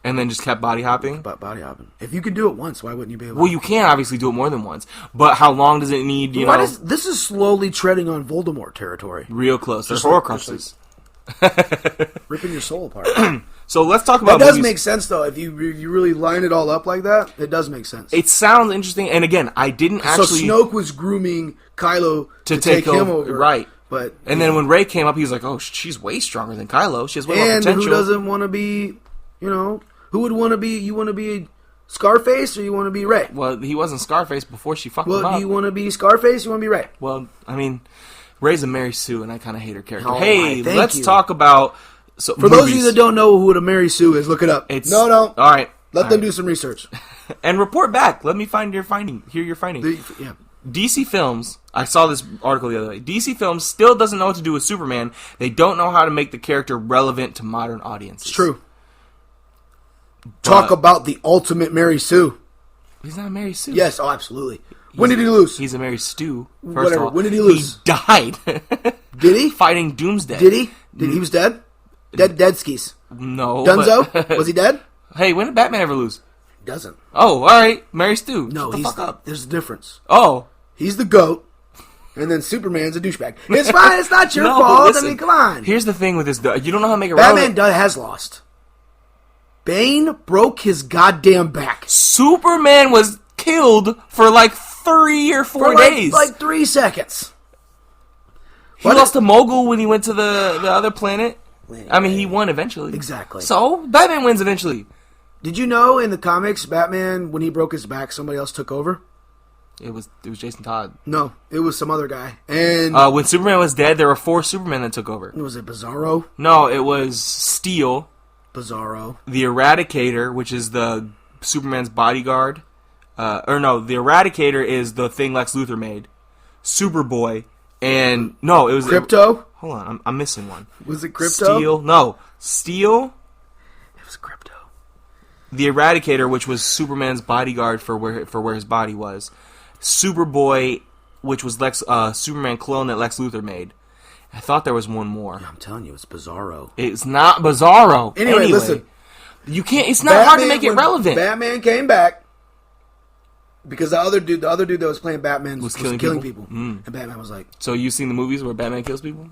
And then just kept body hopping? Body hopping. If you could do it once, why wouldn't you be able to? Well, you can obviously do it more than once. But how long does it need, you know? This is slowly treading on Voldemort territory. Real close. There's Horcruxes. Ripping your soul apart. So let's talk about movies. It does make sense, though. If you really line it all up like that, it does make sense. It sounds interesting. And again, I didn't actually... So Snoke was grooming Kylo to take him over. Right. And then when Rey came up, he was like, oh, she's way stronger than Kylo. She has way more potential. And who doesn't want to be, who would want to be, you want to be Scarface or you want to be Rey? Well, he wasn't Scarface before she fucked him up. Well, do you want to be Scarface or you want to be Rey? Well, I mean, Rey's a Mary Sue, and I kind of hate her character. Oh, hey, let's talk about... So, for those of you that don't know who a Mary Sue is, look it up. No. All right. Let them do some research. And report back. Let me hear your finding. Yeah. DC Films, I saw this article the other day, DC Films still doesn't know what to do with Superman. They don't know how to make the character relevant to modern audiences. It's true. Talk about the ultimate Mary Sue. He's not Mary Sue. Yes, oh, absolutely. When did he lose? He's a Mary Stu. Whatever. Of all, when did he lose? He died. Did he? Fighting Doomsday. Did he? He was dead? Dead skis. No. Dunzo? Was he dead? Hey, when did Batman ever lose? He doesn't. Oh, alright. Mary Stu. No, Shut the fuck up. There's a difference. Oh. He's the GOAT, and then Superman's a douchebag. It's fine. It's not your No, fault. listen, I mean, come on. Here's the thing with this. You don't know how to make it Batman relevant. has lost. Bane broke his goddamn back. Superman was killed for like 3 or 4 days. Like 3 seconds. He lost to Mogul when he went to the other planet. I mean, he won eventually. Exactly. So, Batman wins eventually. Did you know in the comics, Batman, when he broke his back, somebody else took over? It was Jason Todd. No, it was some other guy. And when Superman was dead, there were 4 Supermen that took over. was it Bizarro? No, it was Steel. Bizarro. The Eradicator, which is the Superman's bodyguard. The Eradicator is the thing Lex Luthor made. Superboy. And, no, it was... Crypto? Hold on, I'm missing one. Was it Crypto? Steel. No. Steel. It was Crypto. The Eradicator, which was Superman's bodyguard for where his body was. Superboy, which was Superman clone that Lex Luthor made. I thought there was one more. Yeah, I'm telling you, it's Bizarro. It's not Bizarro. Anyway, listen. You can't. It's not hard to make it relevant. Batman came back because the other dude that was playing Batman was killing people. And Batman was like, "So you seen the movies where Batman kills people?"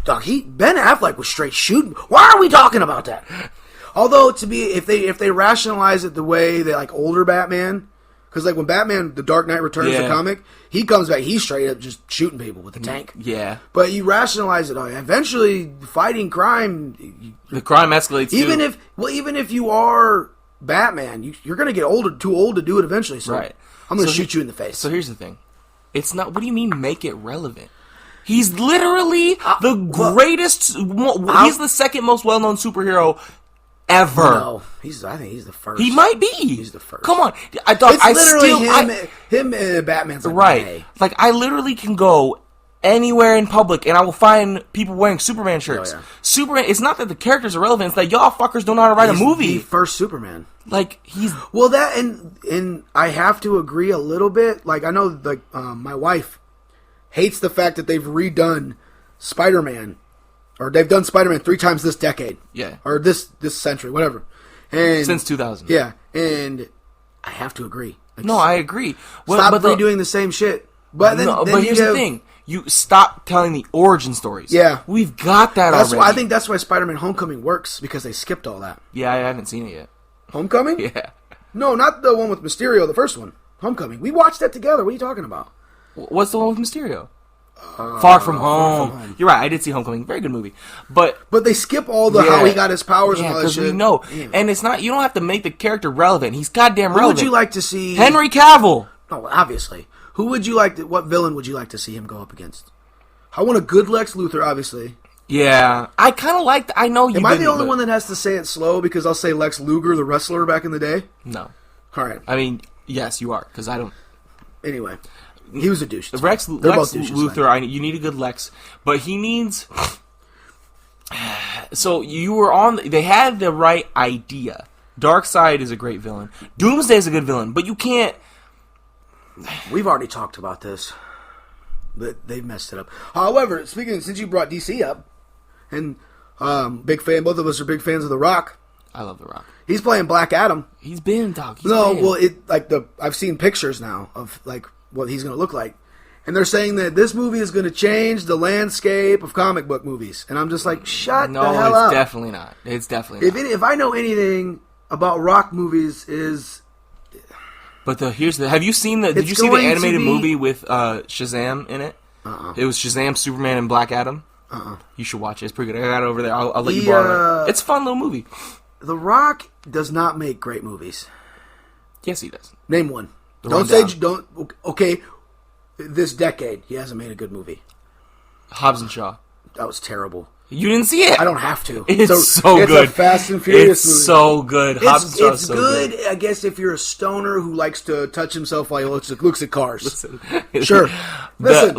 Dog, Ben Affleck was straight shooting. Why are we talking about that? Although if they rationalize it the way they like older Batman. Because, like, when Batman, The Dark Knight Returns, the comic, he comes back, he's straight up just shooting people with a tank. Yeah. But you rationalize it. Eventually, fighting crime... The crime escalates, even if you are Batman, you're going to get too old to do it eventually. So right. I'm going to shoot you in the face. So here's the thing. It's not... What do you mean, make it relevant? He's literally the greatest... he's the second most well-known superhero ever. No, I think he's the first. He might be. He's the first. Come on, him and Batman's like right. Hey. Like I literally can go anywhere in public and I will find people wearing Superman shirts. Oh, yeah. Superman. It's not that the characters are relevant. It's that y'all fuckers don't know how to write a movie. The first Superman. Like he's that and I have to agree a little bit. Like I know, like my wife hates the fact that they've redone Spider-Man. Or they've done Spider-Man 3 times this decade. Yeah. Or this century, whatever. And since 2000. Yeah. And I have to agree. Like, no, I agree. Stop redoing the same shit. But here's the thing. You stop telling the origin stories. Yeah. We've got that already. I think that's why Spider-Man Homecoming works, because they skipped all that. Yeah, I haven't seen it yet. Homecoming? Yeah. No, not the one with Mysterio, the first one. Homecoming. We watched that together. What are you talking about? What's the one with Mysterio? Far From Home. You're right. I did see Homecoming. Very good movie. But they skip all the how he got his powers and all that shit. We know. Yeah. And it's not. You don't have to make the character relevant. He's goddamn relevant. Who would you like to see? Henry Cavill. No, obviously. Who would you like to? What villain would you like to see him go up against? I want a good Lex Luthor, obviously. Yeah, I kind of like. I know you. Am I the only one that has to say it slow because I'll say Lex Luger, the wrestler back in the day? No. All right. I mean, yes, you are, because I don't. Anyway. He was a douche. Lex Luthor, you need a good Lex. But he needs... So, you were on... They had the right idea. Darkseid is a great villain. Doomsday is a good villain. But you can't... We've already talked about this. But they've messed it up. However, since you brought DC up, and big fan, both of us are big fans of The Rock. I love The Rock. He's playing Black Adam. He's been, dog. I've seen pictures now of, like... what he's going to look like. And they're saying that this movie is going to change the landscape of comic book movies. And I'm just like, shut the hell up. No, it's definitely not. It's definitely not. If I know anything about Rock movies is... But have you seen did you see the animated movie with Shazam in it? It was Shazam, Superman, and Black Adam. You should watch it. It's pretty good. I got it over there. I'll let you borrow it. It's a fun little movie. The Rock does not make great movies. Yes, he does. Name one. Okay, this decade, he hasn't made a good movie. Hobbs and Shaw. That was terrible. You didn't see it? I don't have to. It's so good. It's a Fast and Furious movie. It's so good. It's so good, I guess, if you're a stoner who likes to touch himself while he looks at cars. Listen. Sure. Listen.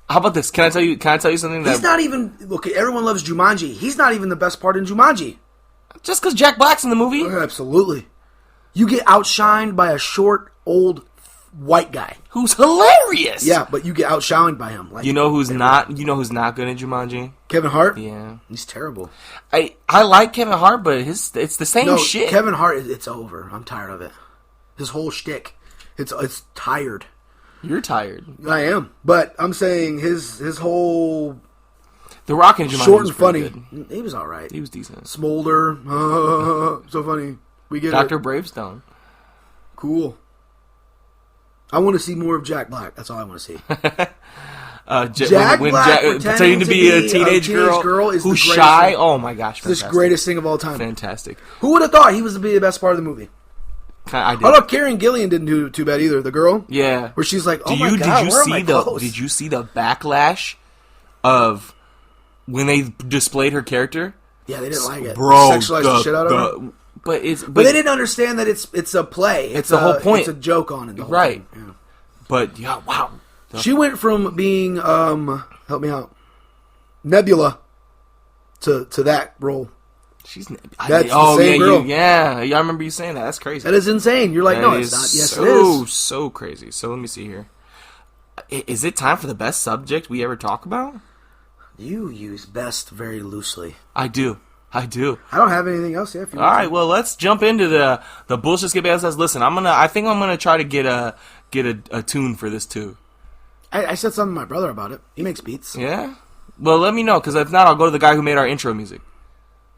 How about this? Can I tell you something? He's not even... Look, everyone loves Jumanji. He's not even the best part in Jumanji. Just because Jack Black's in the movie? Oh, absolutely. You get outshined by a short, old, white guy. Who's hilarious. Yeah, but you get outshined by him. Like, You know who's not good in Jumanji? Kevin Hart? Yeah. He's terrible. I like Kevin Hart, but it's the same shit. Kevin Hart, it's over. I'm tired of it. His whole shtick. It's tired. You're tired. I am. But I'm saying his whole... The Rock in Jumanji short was and funny. good. He was all right. He was decent. Smolder. So funny. We get Dr. it. Bravestone. Cool. I want to see more of Jack Black. That's all I want to see. Jack Black pretending to be a teenage girl is who's the shy. thing. Oh my gosh, It's the greatest thing of all time. Fantastic. Who would have thought he was the best part of the movie? I did. Although Karen Gillian didn't do too bad either. The girl, yeah, where she's like, "Oh my god, where are my clothes?" Did you see the backlash of when they displayed her character? Yeah, they didn't like it. Bro, They sexualized the shit out of her. But they didn't understand that it's a play. It's the whole point. It's a joke on it. Right. Yeah. But yeah, wow. She went from being help me out, Nebula, to that role. She's that's the same girl. Yeah, I remember you saying that. That's crazy. That is insane. You're like, that no, it's not. Yes, so, it is. So crazy. So let me see here. Is it time for the best subject we ever talk about? You use best very loosely. I do. I don't have anything else yet. All right, well, let's jump into the bullshit Skip Bayless says. Listen, I think I'm gonna try to get a tune for this too. I said something to my brother about it. He makes beats. Yeah. Well, let me know, because if not, I'll go to the guy who made our intro music.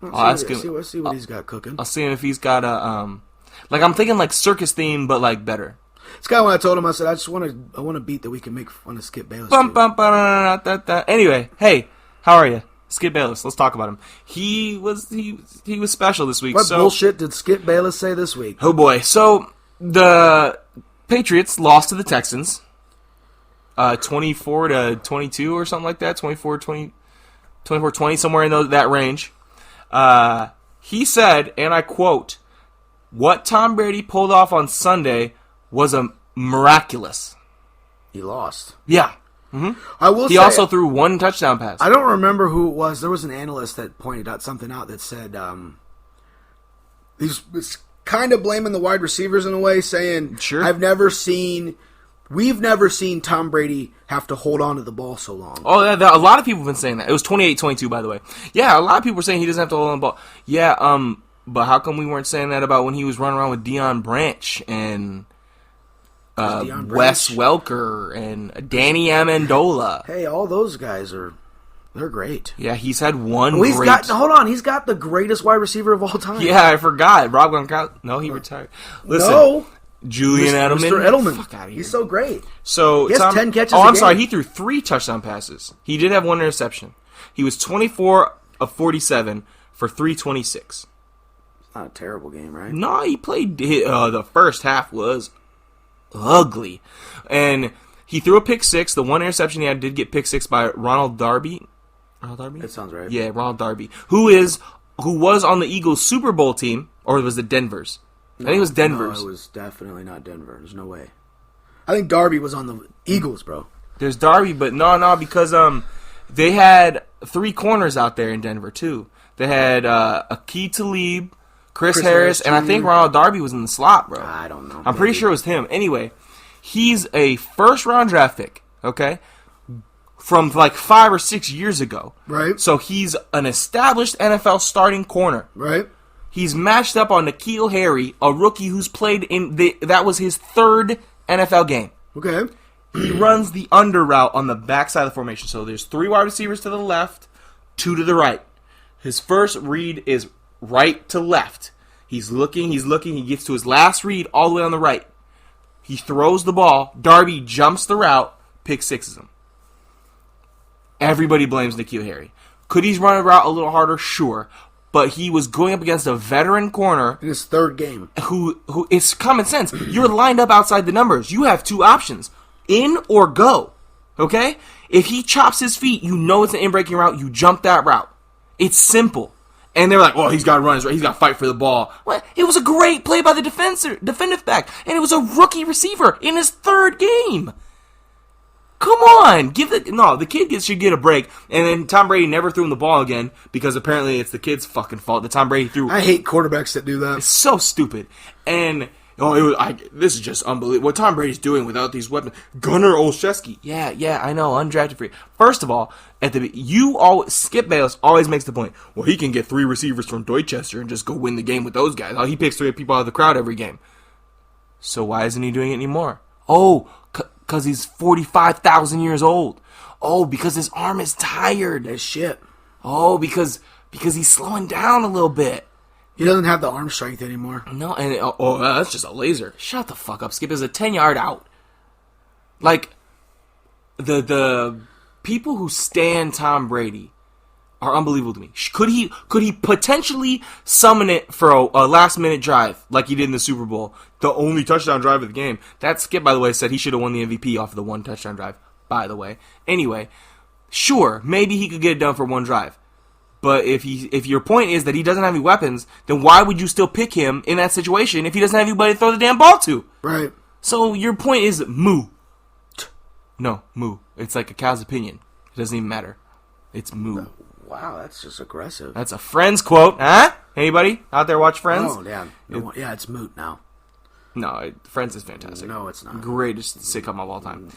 See what he's got cooking. I'll see if he's got a I'm thinking like circus theme, but like better. This guy, when I told him, I said, I want a beat that we can make fun of Skip Bayless. Anyway, hey, how are you? Skip Bayless. Let's talk about him. He was special this week. What bullshit did Skip Bayless say this week? Oh boy. So the Patriots lost to the Texans, 24-22 or something like that. 24-20, 24-20, somewhere in that range. He said, and I quote, "What Tom Brady pulled off on Sunday was a miraculous." He lost. Yeah. Mm-hmm. I will. He also threw one touchdown pass. I don't remember who it was. There was an analyst that pointed out something out that said he's kind of blaming the wide receivers in a way, saying, "Sure, we've never seen Tom Brady have to hold on to the ball so long." Oh, a lot of people have been saying that. It was 28-22, by the way. Yeah, a lot of people were saying he doesn't have to hold on the ball. Yeah, but how come we weren't saying that about when he was running around with Deion Branch and Wes Welker and Danny Amendola? Hey, all those guys they're great. Yeah, he's had one he's got the greatest wide receiver of all time. Yeah, I forgot. Rob Gronkowski. No, he retired. Listen. No. Julian Edelman. Mr. Edelman. Fuck out of here. He's so great. So he has 10 catches Oh, a I'm game. sorry. He threw 3 touchdown passes. He did have 1 interception. He was 24 of 47 for 326. Not a terrible game, right? No, he played. The first half was ugly, and he threw a pick 6. The 1 interception he had did get pick 6 by Ronald Darby. Ronald Darby? That sounds right. Yeah, Ronald Darby, who was on the Eagles Super Bowl team, or was it Denver's? I think it was Denver's. No, it was definitely not Denver. There's no way. I think Darby was on the Eagles, bro. There's Darby, but no, because they had 3 corners out there in Denver too. They had Aqib Talib, Chris Harris, and I think Ronald Darby was in the slot, bro. I don't know. I'm pretty sure it was him. Anyway, he's a first-round draft pick, okay, from like 5 or 6 years ago. Right. So he's an established NFL starting corner. Right. He's matched up on N'Keal Harry, a rookie who's played that was his 3rd NFL game. Okay. He runs the under route on the backside of the formation. So there's 3 wide receivers to the left, 2 to the right. His first read is right to left. He's looking, he gets to his last read all the way on the right. He throws the ball, Darby jumps the route, pick 6s him. Everybody blames N'Keal Harry. Could he run a route a little harder? Sure. But he was going up against a veteran corner in his 3rd game. Who it's common sense. You're lined up outside the numbers. You have 2 options. In or go. Okay? If he chops his feet, you know it's an in-breaking route. You jump that route. It's simple. And they're like, well, he's got to run his right. He's got to fight for the ball. What? It was a great play by the defensive back. And it was a rookie receiver in his third game. Come on. The kid should get a break. And then Tom Brady never threw him the ball again because apparently it's the kid's fucking fault that Tom Brady threw. I hate quarterbacks that do that. It's so stupid. And this is just unbelievable. What Tom Brady's doing without these weapons. Gunnar Olszewski. Yeah, I know. Undrafted free. First of all, Skip Bayless always makes the point, well, he can get 3 receivers from Dorchester and just go win the game with those guys. He picks 3 people out of the crowd every game. So why isn't he doing it anymore? Oh, because he's 45,000 years old. Oh, because his arm is tired. As shit. Oh, because he's slowing down a little bit. He doesn't have the arm strength anymore. No, and that's just a laser. Shut the fuck up, Skip. It's a 10-yard out. Like, the people who stand Tom Brady are unbelievable to me. Could he potentially summon it for a last-minute drive like he did in the Super Bowl? The only touchdown drive of the game. That Skip, by the way, said he should have won the MVP off of the 1 touchdown drive, by the way. Anyway, sure, maybe he could get it done for 1 drive. But if your point is that he doesn't have any weapons, then why would you still pick him in that situation if he doesn't have anybody to throw the damn ball to? Right. So your point is moo. No, moo. It's like a cow's opinion. It doesn't even matter. It's moo. Wow, that's just aggressive. That's a Friends quote. Huh? Anybody out there watch Friends? Oh, yeah. Yeah, it's moot now. No, Friends is fantastic. No, it's not. Greatest sitcom of all time.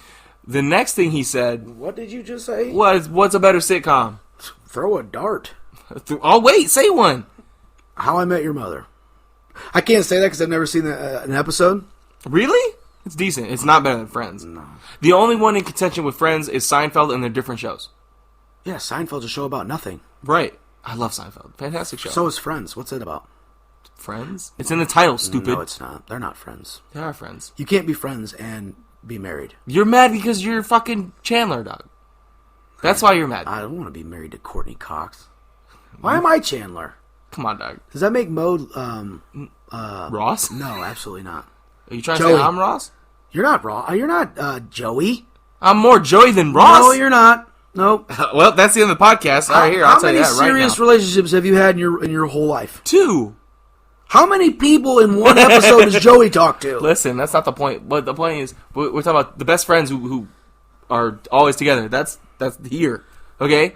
The next thing he said... What did you just say? What's a better sitcom? Throw a dart. Oh, wait, say one. How I Met Your Mother. I can't say that because I've never seen an episode. Really? It's decent. It's not better than Friends. No. The only one in contention with Friends is Seinfeld, and they're different shows. Yeah, Seinfeld's a show about nothing. Right. I love Seinfeld. Fantastic show. So is Friends. What's it about? Friends? It's in the title, stupid. No, it's not. They're not friends. They are friends. You can't be friends and be married. You're mad because you're fucking Chandler, dog. That's why you're mad. I don't want to be married to Courtney Cox. Why am I Chandler? Come on, dog. Does that make Mo... Ross? No, absolutely not. Are you trying Joey. to say I'm Ross? You're not Ross. You're not Joey. I'm more Joey than Ross. No, you're not. Nope. Well, that's the end of the podcast. All right, here, I'll tell you that right now. How many serious relationships have you had in your whole life? 2. How many people in one episode does Joey talk to? Listen, that's not the point. But the point is, we're talking about the best friends who are always together. That's here. Okay?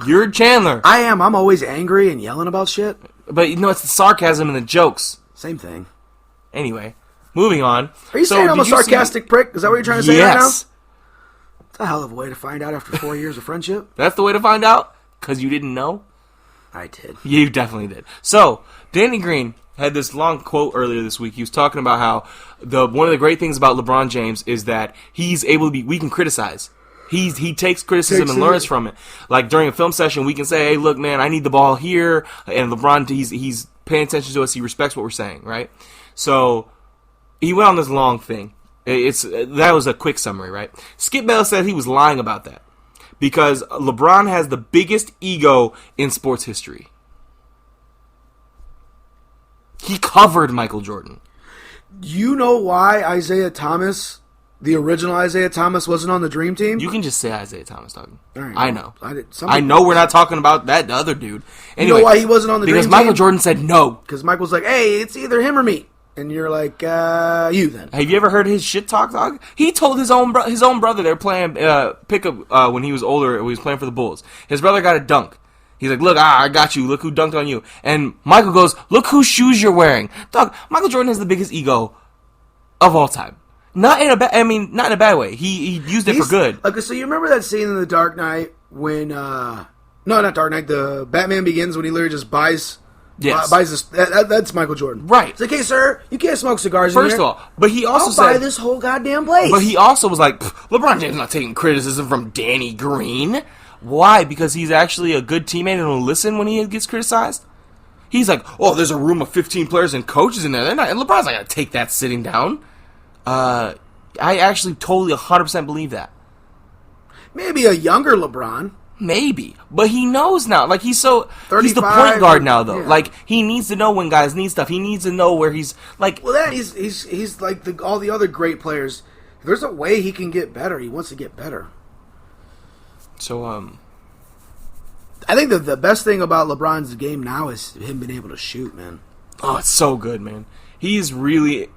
You're Chandler. I am. I'm always angry and yelling about shit. But, it's the sarcasm and the jokes. Same thing. Anyway, moving on. Are you saying I'm a sarcastic prick? Is that what you're trying to say right now? Yes. It's a hell of a way to find out after 4 years of friendship. That's the way to find out? Because you didn't know? I did. You definitely did. So, Danny Green had this long quote earlier this week. He was talking about how one of the great things about LeBron James is that he's able to we can criticize. He takes criticism and learns from it. Like during a film session, we can say, "Hey, look, man, I need the ball here," and LeBron he's paying attention to us. He respects what we're saying, right? So he went on this long thing. That was a quick summary, right? Skip Bayless said he was lying about that because LeBron has the biggest ego in sports history. He covered Michael Jordan. You know why Isaiah Thomas, the original Isaiah Thomas, wasn't on the Dream Team? You can just say Isaiah Thomas, dog. Right, I know. I know we're not talking about that other dude. Anyway, you know why he wasn't on the Dream Team? Because Michael Jordan said no. Because Michael's like, hey, it's either him or me. And you're like, you then. Have you ever heard his shit talk, dog? He told his own brother they were playing pickup when he was older. When he was playing for the Bulls. His brother got a dunk. He's like, look, I got you. Look who dunked on you. And Michael goes, look whose shoes you're wearing. Dog, Michael Jordan has the biggest ego of all time. Not in a bad way. He used it for good. Okay, so you remember that scene in The Dark Knight when, no, not Dark Knight, the Batman Begins when he literally just buys this. That's Michael Jordan. Right. It's like, hey, sir, you can't smoke cigars in here. First of all, but he also said, buy this whole goddamn place. But he also was like, LeBron James is not taking criticism from Danny Green. Why? Because he's actually a good teammate and will listen when he gets criticized? He's like, oh, there's a room of 15 players and coaches in there. And LeBron's not going to take that sitting down. I actually totally 100% believe that. Maybe a younger LeBron. Maybe. But he knows now. Like, he's the 35, point guard now, though. Yeah. Like, he needs to know when guys need stuff. He needs to know where he's, like... Well, then he's like all the other great players. If there's a way he can get better, he wants to get better. So, I think the best thing about LeBron's game now is him being able to shoot, man. Oh, it's so good, man. He's really...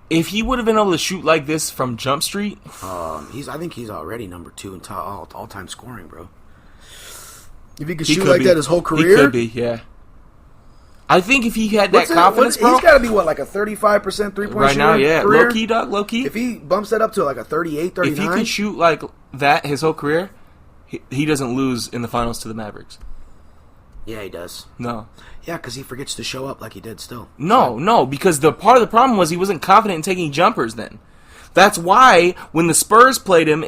If he would have been able to shoot like this from Jump Street... I think he's already number 2 in all-time scoring, bro. If he could shoot like that his whole career... He could be, yeah. I think if he had that confidence, bro... He's got to be, like a 35% three-point shooter right now, yeah. career? Low-key, dog, low-key. If he bumps that up to like a 38, 39... If he could shoot like that his whole career, he doesn't lose in the finals to the Mavericks. Yeah, he does. No. Yeah, because he forgets to show up like he did still. No, because part of the problem was he wasn't confident in taking jumpers then. That's why when the Spurs played him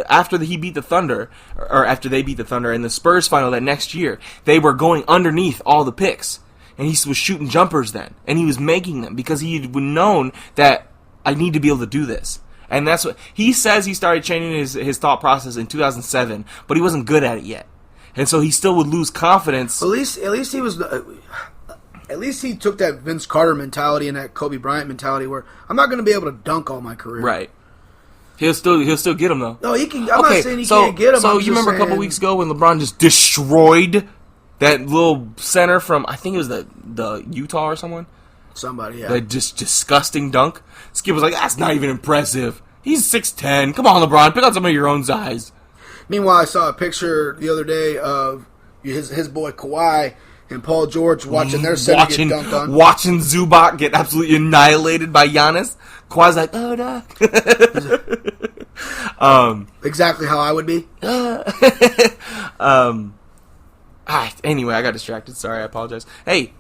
after they beat the Thunder in the Spurs final that next year, they were going underneath all the picks. And he was shooting jumpers then. And he was making them because he had known that I need to be able to do this. And that's what he says. He started changing his thought process in 2007, but he wasn't good at it yet. And so he still would lose confidence. At least he was. At least he took that Vince Carter mentality and that Kobe Bryant mentality, where I'm not going to be able to dunk all my career. Right. He'll still get them though. No, he can. I'm not saying he can't get them. So you remember a couple weeks ago when LeBron just destroyed that little center from, I think it was the Utah or someone. Somebody, yeah. That just disgusting dunk. Skip was like, that's not even impressive. He's 6'10". Come on, LeBron, pick out some of your own size. Meanwhile, I saw a picture the other day of his boy Kawhi and Paul George watching their center get dunked on. Watching Zubac get absolutely annihilated by Giannis. Kawhi's like, oh, no. Exactly how I would be. Anyway, I got distracted. Sorry, I apologize. Hey,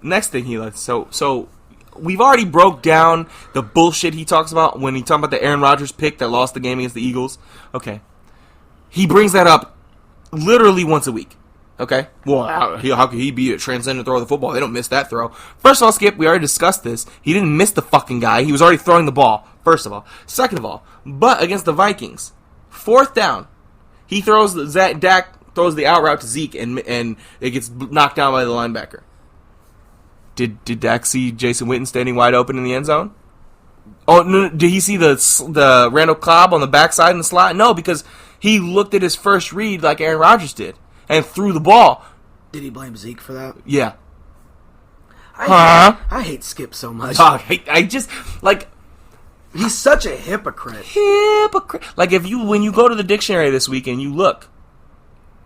next thing he lets. So we've already broke down the bullshit he talks about when he talks about the Aaron Rodgers pick that lost the game against the Eagles. Okay. He brings that up literally once a week. Okay? Well, how could he be a transcendent throw of the football? They don't miss that throw. First of all, Skip, we already discussed this. He didn't miss the fucking guy. He was already throwing the ball, first of all. Second of all, but against the Vikings, 4th down, he throws Dak throws the out route to Zeke, and it gets knocked down by the linebacker. Did Dak see Jason Witten standing wide open in the end zone? Oh, no, did he see the Randall Cobb on the backside in the slot? No, because he looked at his first read like Aaron Rodgers did and threw the ball. Did he blame Zeke for that? Yeah. I hate Skip so much. I just, like... He's such a hypocrite. Like, when you go to the dictionary this week and you look,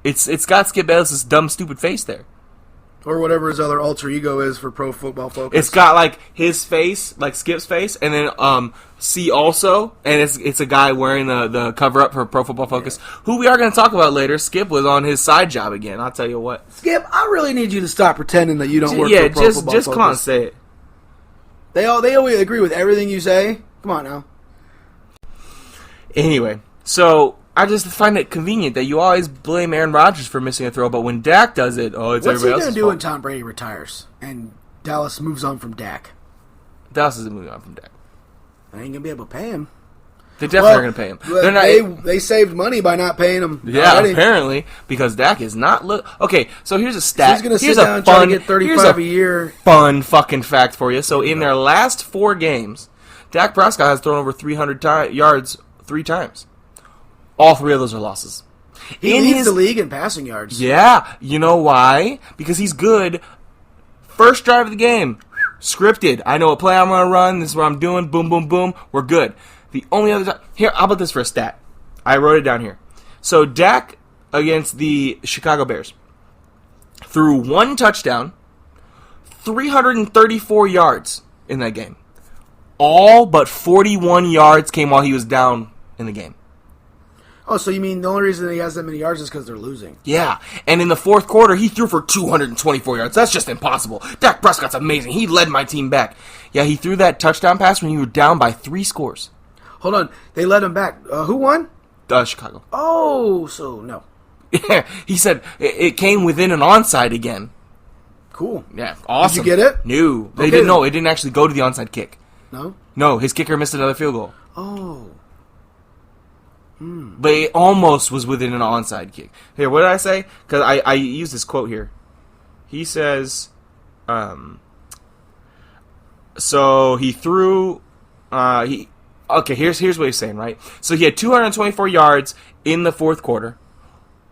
it's got Skip Bayless's dumb, stupid face there. Or whatever his other alter ego is for Pro Football Focus. It's got, like, his face, like Skip's face, and then C also, and it's a guy wearing the cover-up for Pro Football Focus, who we are going to talk about later. Skip was on his side job again, I'll tell you what. Skip, I really need you to stop pretending that you don't work for Pro Football Focus. Yeah, just come on, say it. They always agree with everything you say. Come on now. Anyway, so... I just find it convenient that you always blame Aaron Rodgers for missing a throw, but when Dak does it, it's everybody else's fault. What's he going to do when Tom Brady retires and Dallas moves on from Dak? Dallas isn't moving on from Dak. They ain't going to be able to pay him. They definitely are going to pay him. They're not. They saved money by not paying him. Yeah, already. Apparently, because Dak is not Okay, so here's a stat. So he's going to sit down and try to get 35 a year. Fun fucking fact for you. So in their last 4 games, Dak Prescott has thrown over 300 yards 3 times. All 3 of those are losses. He leads the league in passing yards. Yeah. You know why? Because he's good. First drive of the game. Scripted. I know what play I'm going to run. This is what I'm doing. Boom, boom, boom. We're good. The only other time... Here, how about this for a stat? I wrote it down here. So, Dak against the Chicago Bears threw 1 touchdown, 334 yards in that game. All but 41 yards came while he was down in the game. Oh, so you mean the only reason he has that many yards is because they're losing? Yeah, and in the 4th quarter, he threw for 224 yards. That's just impossible. Dak Prescott's amazing. He led my team back. Yeah, he threw that touchdown pass when you were down by 3 scores. Hold on. They led him back. Who won? Chicago. Oh, so no. Yeah, he said it came within an onside again. Cool. Yeah, awesome. Did you get it? No. They didn't know. It didn't actually go to the onside kick. No? No, his kicker missed another field goal. Oh. But it almost was within an onside kick. Here, what did I say? Because I used this quote here. He says, so he threw, okay, here's what he's saying, right? So he had 224 yards in the 4th quarter.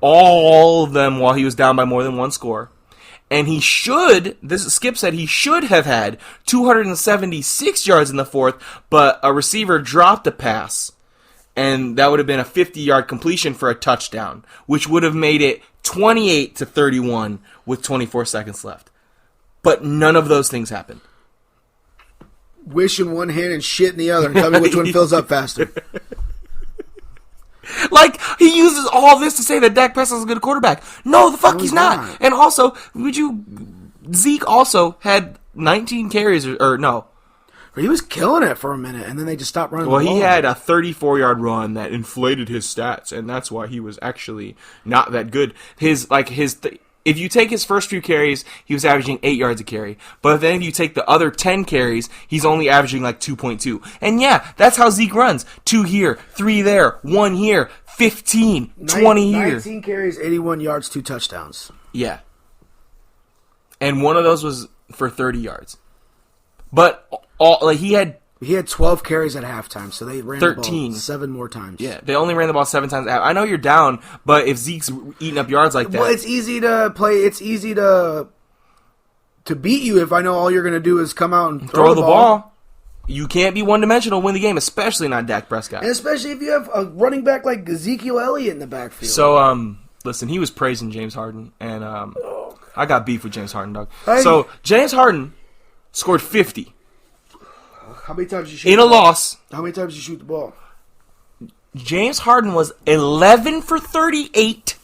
all of them while he was down by more than one score. And Skip said he should have had 276 yards in the fourth, but a receiver dropped a pass. And that would have been a 50-yard completion for a touchdown, which would have made it 28-31 with 24 seconds left. But none of those things happened. Wish in one hand and shit in the other. And tell me which one fills up faster. Like, he uses all this to say that Dak Prescott's a good quarterback. No, the fuck he's not. And also, Zeke also had 19 carries, or no. He was killing it for a minute, and then they just stopped running the ball. Well, he had a 34-yard run that inflated his stats, and that's why he was actually not that good. If you take his first few carries, he was averaging 8 yards a carry. But then if you take the other 10 carries, he's only averaging like 2.2. And yeah, that's how Zeke runs. 2 here, 3 there, 1 here, 15, 20 here. 19 carries, 81 yards, 2 touchdowns. Yeah. And one of those was for 30 yards. But he had 12 carries at halftime, so they ran 13. the ball 7 more times. Yeah, they only ran the ball 7 times. I know you're down, but if Zeke's eating up yards like that... Well, it's easy to play. It's easy to beat you if I know all you're going to do is come out and throw the ball. You can't be one-dimensional win the game, especially not Dak Prescott. And especially if you have a running back like Ezekiel Elliott in the backfield. So, listen, he was praising James Harden, and I got beef with James Harden, dog. So, James Harden scored 50. How many times you shoot in a loss? How many times you shoot the ball? James Harden was 11 for 38,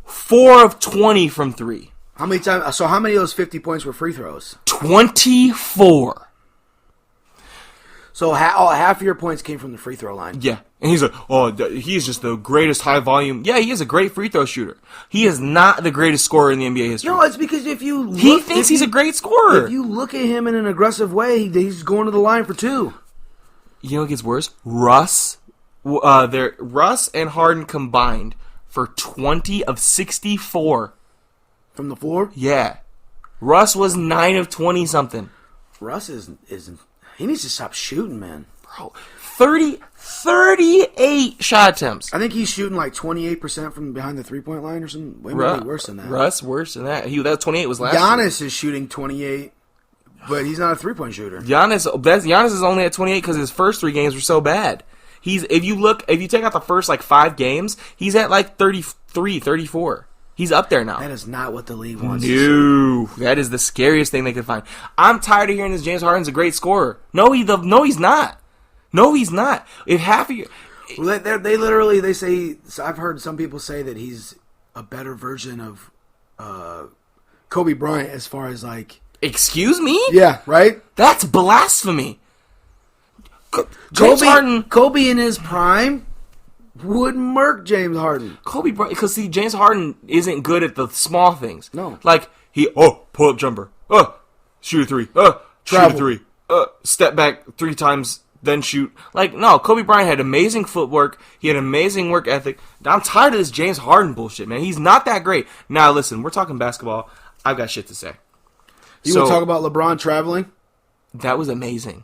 4 of 20 from 3. How many times? So how many of those 50 points were free throws? 24. So half of your points came from the free throw line. Yeah. And he's like, he's just the greatest high volume. Yeah, he is a great free throw shooter. He is not the greatest scorer in the NBA history. No, it's because he thinks he's a great scorer. If you look at him in an aggressive way, he's going to the line for 2. You know what gets worse? Russ and Harden combined for 20 of 64. From the floor? Yeah. Russ was 9 of 20 something. Russ he needs to stop shooting, man. Bro, 38 shot attempts. I think he's shooting like 28% from behind the 3-point line or something. Maybe worse than that. Russ worse than that. That 28 was last Giannis year. is shooting 28, but he's not a 3-point shooter. Giannis is only at 28 because his first 3 games were so bad. If you take out the first like 5 games, he's at like 33, 34. He's up there now. That is not what the league wants. No, that is the scariest thing they could find. I'm tired of hearing this. James Harden's a great scorer. No, he's not. No, he's not. If half of you, they say. I've heard some people say that he's a better version of Kobe Bryant as far as like. Excuse me? Yeah, right. That's blasphemy. James Harden, Kobe in his prime would murk James Harden. Kobe Bryant, because see, James Harden isn't good at the small things. No, like pull up jumper, shoot a 3, shoot a 3, step back 3 times. Then shoot. Like, no, Kobe Bryant had amazing footwork. He had amazing work ethic. I'm tired of this James Harden bullshit, man. He's not that great. Now, listen, we're talking basketball. I've got shit to say. You want to talk about LeBron traveling? That was amazing.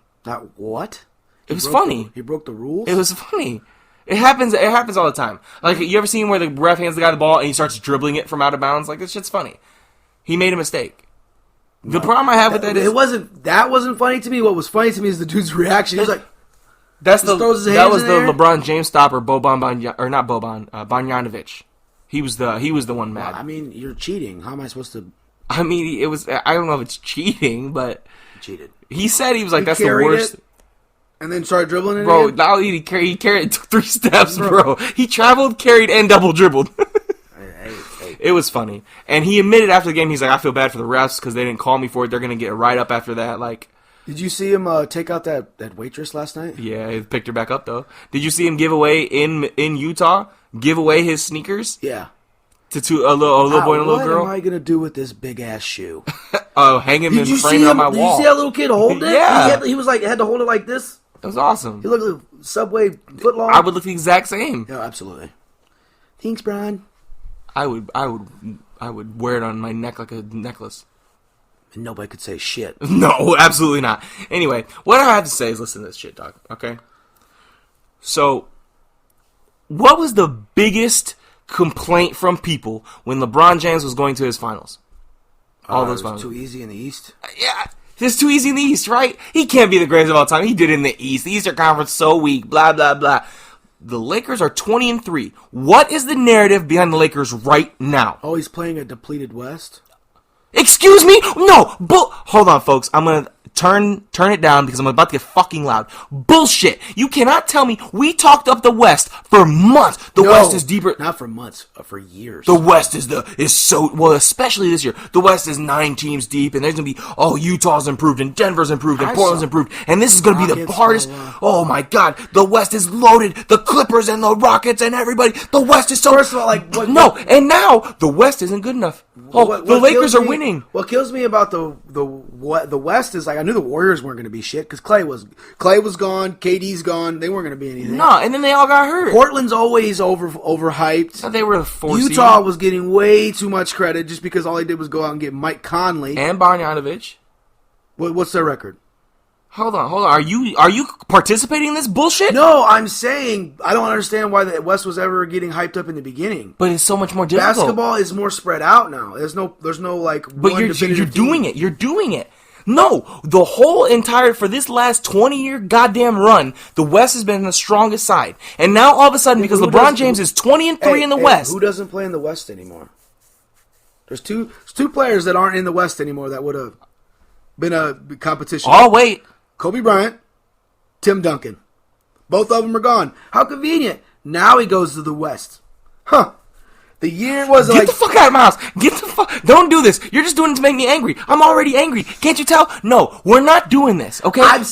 What? It was funny. He broke the rules? It was funny. It happens all the time. Like, you ever seen where the ref hands the guy the ball and he starts dribbling it from out of bounds? Like, this shit's funny. He made a mistake. The problem I have with that is that wasn't funny to me. What was funny to me is the dude's reaction. He was like, that was the LeBron James stopper, Bogdanovic. He was the one mad. Well, I mean, you're cheating. How am I supposed to? I mean, it was. I don't know if it's cheating, but he cheated. He said he was like, that's the worst. And then started dribbling it. Bro, not only did he carried it 3 steps, bro. He traveled, carried, and double dribbled. It was funny. And he admitted after the game, he's like, I feel bad for the refs because they didn't call me for it. They're going to get a write-up after that. Like, did you see him take out that waitress last night? Yeah, he picked her back up, though. Did you see him give away, in Utah, give away his sneakers? Yeah. To a little boy and a little girl? What am I going to do with this big-ass shoe? Hang him and frame it on my wall. Did you see that little kid hold it? Yeah. He was like, had to hold it like this. It was awesome. He looked like a Subway footlong. I would look the exact same. Yeah, absolutely. Thanks, Brian. I would wear it on my neck like a necklace. And nobody could say shit. No, absolutely not. Anyway, what I have to say is listen to this shit, dog. Okay? So, what was the biggest complaint from people when LeBron James was going to his finals. All those finals. Too easy in the East. Yeah, it's too easy in the East, right? He can't be the greatest of all time. He did it in the East. The Eastern Conference so weak. Blah blah blah. The Lakers are 20-3. What is the narrative behind the Lakers right now? Oh, he's playing a depleted West. Excuse me? No. Hold on, folks. I'm gonna turn it down because I'm about to get fucking loud. Bullshit. You cannot tell me we talked up the West for months. The West is deeper. Not for months, for years. The West is so well, especially this year. The West is 9 teams deep, and there's gonna be Utah's improved, and Denver's improved, and Portland's improved, and this is gonna be the hardest. Oh my God, the West is loaded. The Clippers and the Rockets and everybody. The West is so. First of all, and now the West isn't good enough. The Lakers are winning. What kills me about the West is I knew the Warriors weren't going to be shit because Clay was gone, KD's gone. They weren't going to be anything. No, and then they all got hurt. Portland's always overhyped. They were the 4 seed. Utah was getting way too much credit just because all they did was go out and get Mike Conley and Bogdanović. What's their record? Hold on. Are you participating in this bullshit? No, I'm saying I don't understand why the West was ever getting hyped up in the beginning. But it's so much more difficult. Basketball is more spread out now. There's no But you're doing it. You're doing it. No, the whole entire for this last 20-year goddamn run, the West has been the strongest side, and now all of a sudden because LeBron James is 20-3 in the West, who doesn't play in the West anymore? There's two players that aren't in the West anymore that would have been a competition. Oh wait. Kobe Bryant, Tim Duncan. Both of them are gone. How convenient. Now he goes to the West. Huh. The year was Get the fuck out of my house. Get the fuck. Don't do this. You're just doing it to make me angry. I'm already angry. Can't you tell? No, we're not doing this, okay? I'm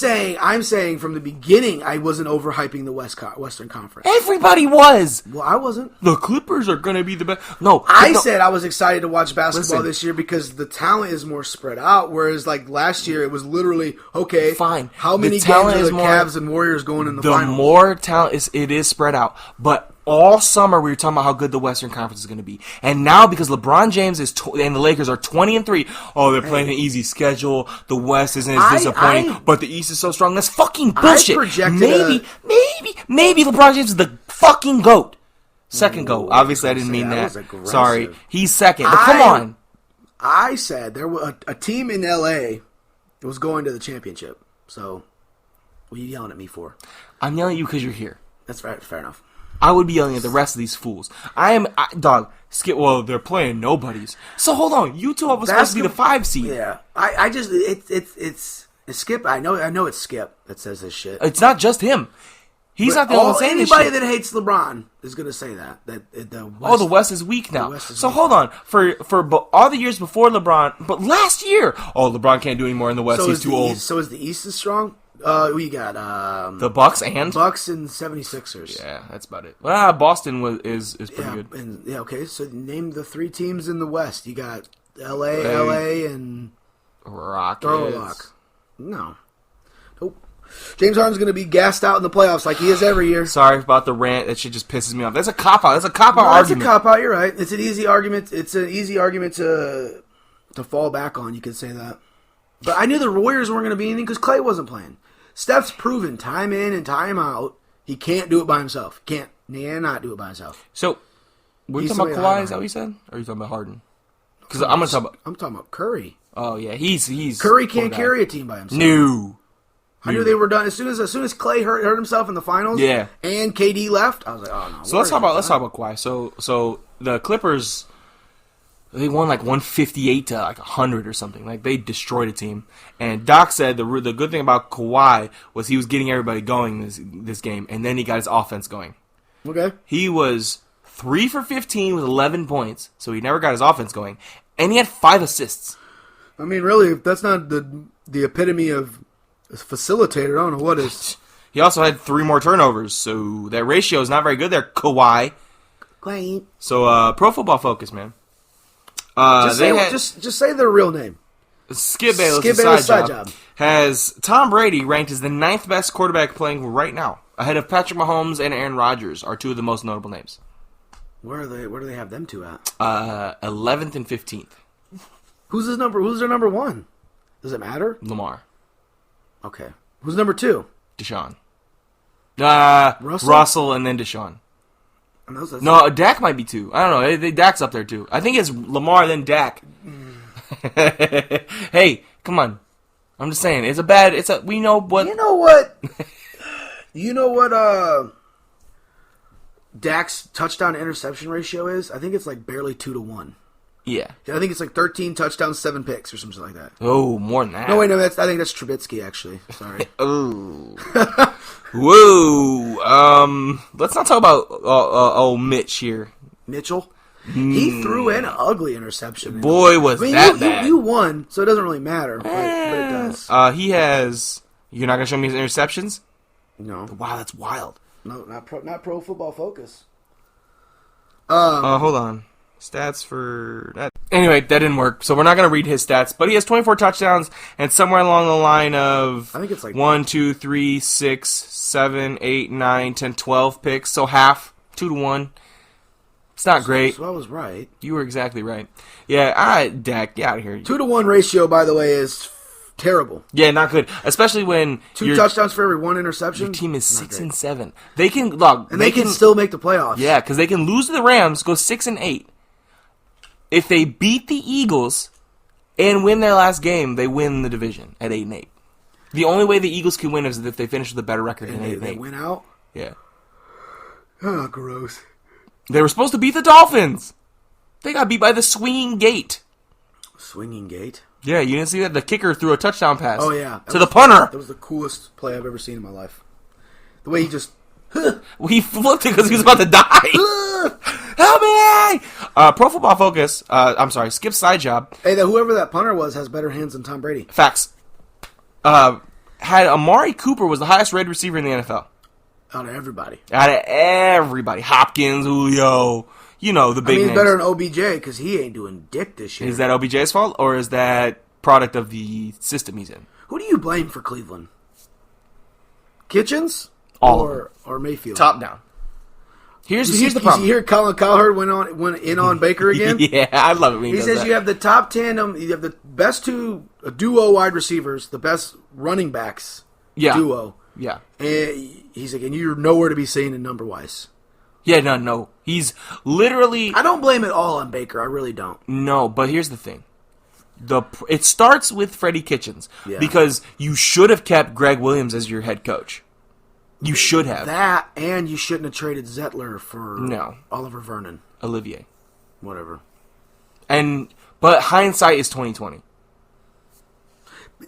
saying from the beginning I wasn't overhyping the Western Conference. Everybody was. Well, I wasn't. The Clippers are going to be the best. No. I said I was excited to watch basketball this year because the talent is more spread out, whereas like last year it was literally, okay, fine. How many games are the Cavs and Warriors going in the finals? The more talent it is spread out, but all summer we were talking about how good the Western Conference is going to be, and now because LeBron James and the Lakers are 20-3, they're playing an easy schedule. The West isn't as disappointing, but the East is so strong. That's fucking bullshit. Maybe LeBron James is the fucking GOAT. Second GOAT. Obviously, I didn't mean that. Sorry, he's second. But come on. I said there was a team in LA that was going to the championship. So, what are you yelling at me for? I'm yelling at you because you're here. That's fair enough. I would be yelling at the rest of these fools. Skip. Well, they're playing nobodies. So hold on, Utah was supposed to be the 5 seed. Yeah, I just it's Skip. I know it's Skip that says this shit. It's not just him. He's not the only one saying this shit. Anybody that hates LeBron is going to say that the West, the West is weak now. Hold on, for all the years before LeBron, but last year, LeBron can't do anymore in the West. He's too old. So is the East as strong? We got the Bucks and 76ers. Yeah, that's about it. Well, Boston is pretty good. Okay. So name the 3 teams in the West. You got LA, and Rockets. No. Nope. James Harden's going to be gassed out in the playoffs like he is every year. Sorry about the rant. That shit just pisses me off. That's a cop out. That's a cop out argument. It's a cop out. You're right. It's an easy argument. It's an easy argument to fall back on. You could say that. But I knew the Warriors weren't going to be anything because Clay wasn't playing. Steph's proven time in and time out he can't do it by himself. Cannot do it by himself. So, were you talking about Kawhi? Is that what you said? Or are you talking about Harden? Because I'm talking about Curry. Oh yeah, he's Curry can't carry a team by himself. No. I knew they were done as soon as Clay hurt himself in the finals. Yeah. And KD left. I was like, oh no. So let's talk about Kawhi. So the Clippers, they won like 158 to like 100 or something. Like they destroyed a team. And Doc said the good thing about Kawhi was he was getting everybody going this game, and then he got his offense going. Okay. He was 3 for 15 with 11 points, so he never got his offense going, and he had 5 assists. I mean, really, if that's not the epitome of a facilitator, I don't know what is. He also had 3 more turnovers, so that ratio is not very good there, Kawhi. Great. So, Pro Football Focus, man. Just say their real name. Skip Bayless' side job has Tom Brady ranked as the 9th best quarterback playing right now, ahead of Patrick Mahomes and Aaron Rodgers, are 2 of the most notable names. Where do they have them 2 at? 11th and 15th. Who's their number 1? Does it matter? Lamar. Okay. Who's number 2? Deshaun. Russell And then Deshaun. No, Dak might be 2. I don't know. Dak's up there too. I think it's Lamar then Dak. Hey, come on. I'm just saying we know what. You know what? You know what? Dak's touchdown to interception ratio is? I think it's like barely 2-1. Yeah. I think it's like 13 touchdowns, 7 picks, or something like that. Oh, more than that. No, wait, no. I think that's Trubisky actually. Sorry. Oh. Whoa. Let's not talk about old Mitch here. Mitchell. He threw an ugly interception. Boy, was that bad. You won, so it doesn't really matter, but it does. He has. You're not gonna show me his interceptions? No. Wow, that's wild. No, not Pro Football Focus. Hold on. Stats for that. Anyway, that didn't work, so we're not going to read his stats. But he has 24 touchdowns, and somewhere along the line of I think it's like 1, 2, 3, 6, 7, 8, 9, 10, 12 picks. So half, 2-1. It's not great. So I was right. You were exactly right. Yeah, Dak, get out of here. 2-1 ratio, by the way, is terrible. Yeah, not good. Especially when 2 touchdowns for every 1 interception. Your team is Not 6-7. They can log, and they can still make the playoffs. Yeah, because they can lose to the Rams, go 6-8. If they beat the Eagles and win their last game, they win the division at 8-8. The only way the Eagles can win is if they finish with a better record than 8-8. They win out? Yeah. Oh, gross. They were supposed to beat the Dolphins. They got beat by the swinging gate. Swinging gate? Yeah, you didn't see that? The kicker threw a touchdown pass. Oh, yeah. To the punter. That was the coolest play I've ever seen in my life. The way he just... He flipped it because he was about to die. Help me! Pro Football Focus, I'm sorry, Skip's side job. Hey, whoever that punter was has better hands than Tom Brady. Facts. Had Amari Cooper was the highest rated receiver in the NFL. Out of everybody. Hopkins, Julio, you know, the big names. He's better than OBJ because he ain't doing dick this year. Is that OBJ's fault, or is that product of the system he's in? Who do you blame for Cleveland? Kitchens? Or Mayfield? Top down. Here's the problem. You hear Colin Cowherd went in on Baker again? Yeah, I love it when he does says that. You have the top tandem, you have the best duo wide receivers, the best running backs duo. Yeah. And he's like, and you're nowhere to be seen in number-wise. Yeah, no. He's literally... I don't blame it all on Baker. I really don't. No, but here's the thing. It starts with Freddie Kitchens. Yeah. Because you should have kept Greg Williams as your head coach. You should have. That, and you shouldn't have traded Zettler for Oliver Vernon. Olivier. Whatever. But hindsight is 2020.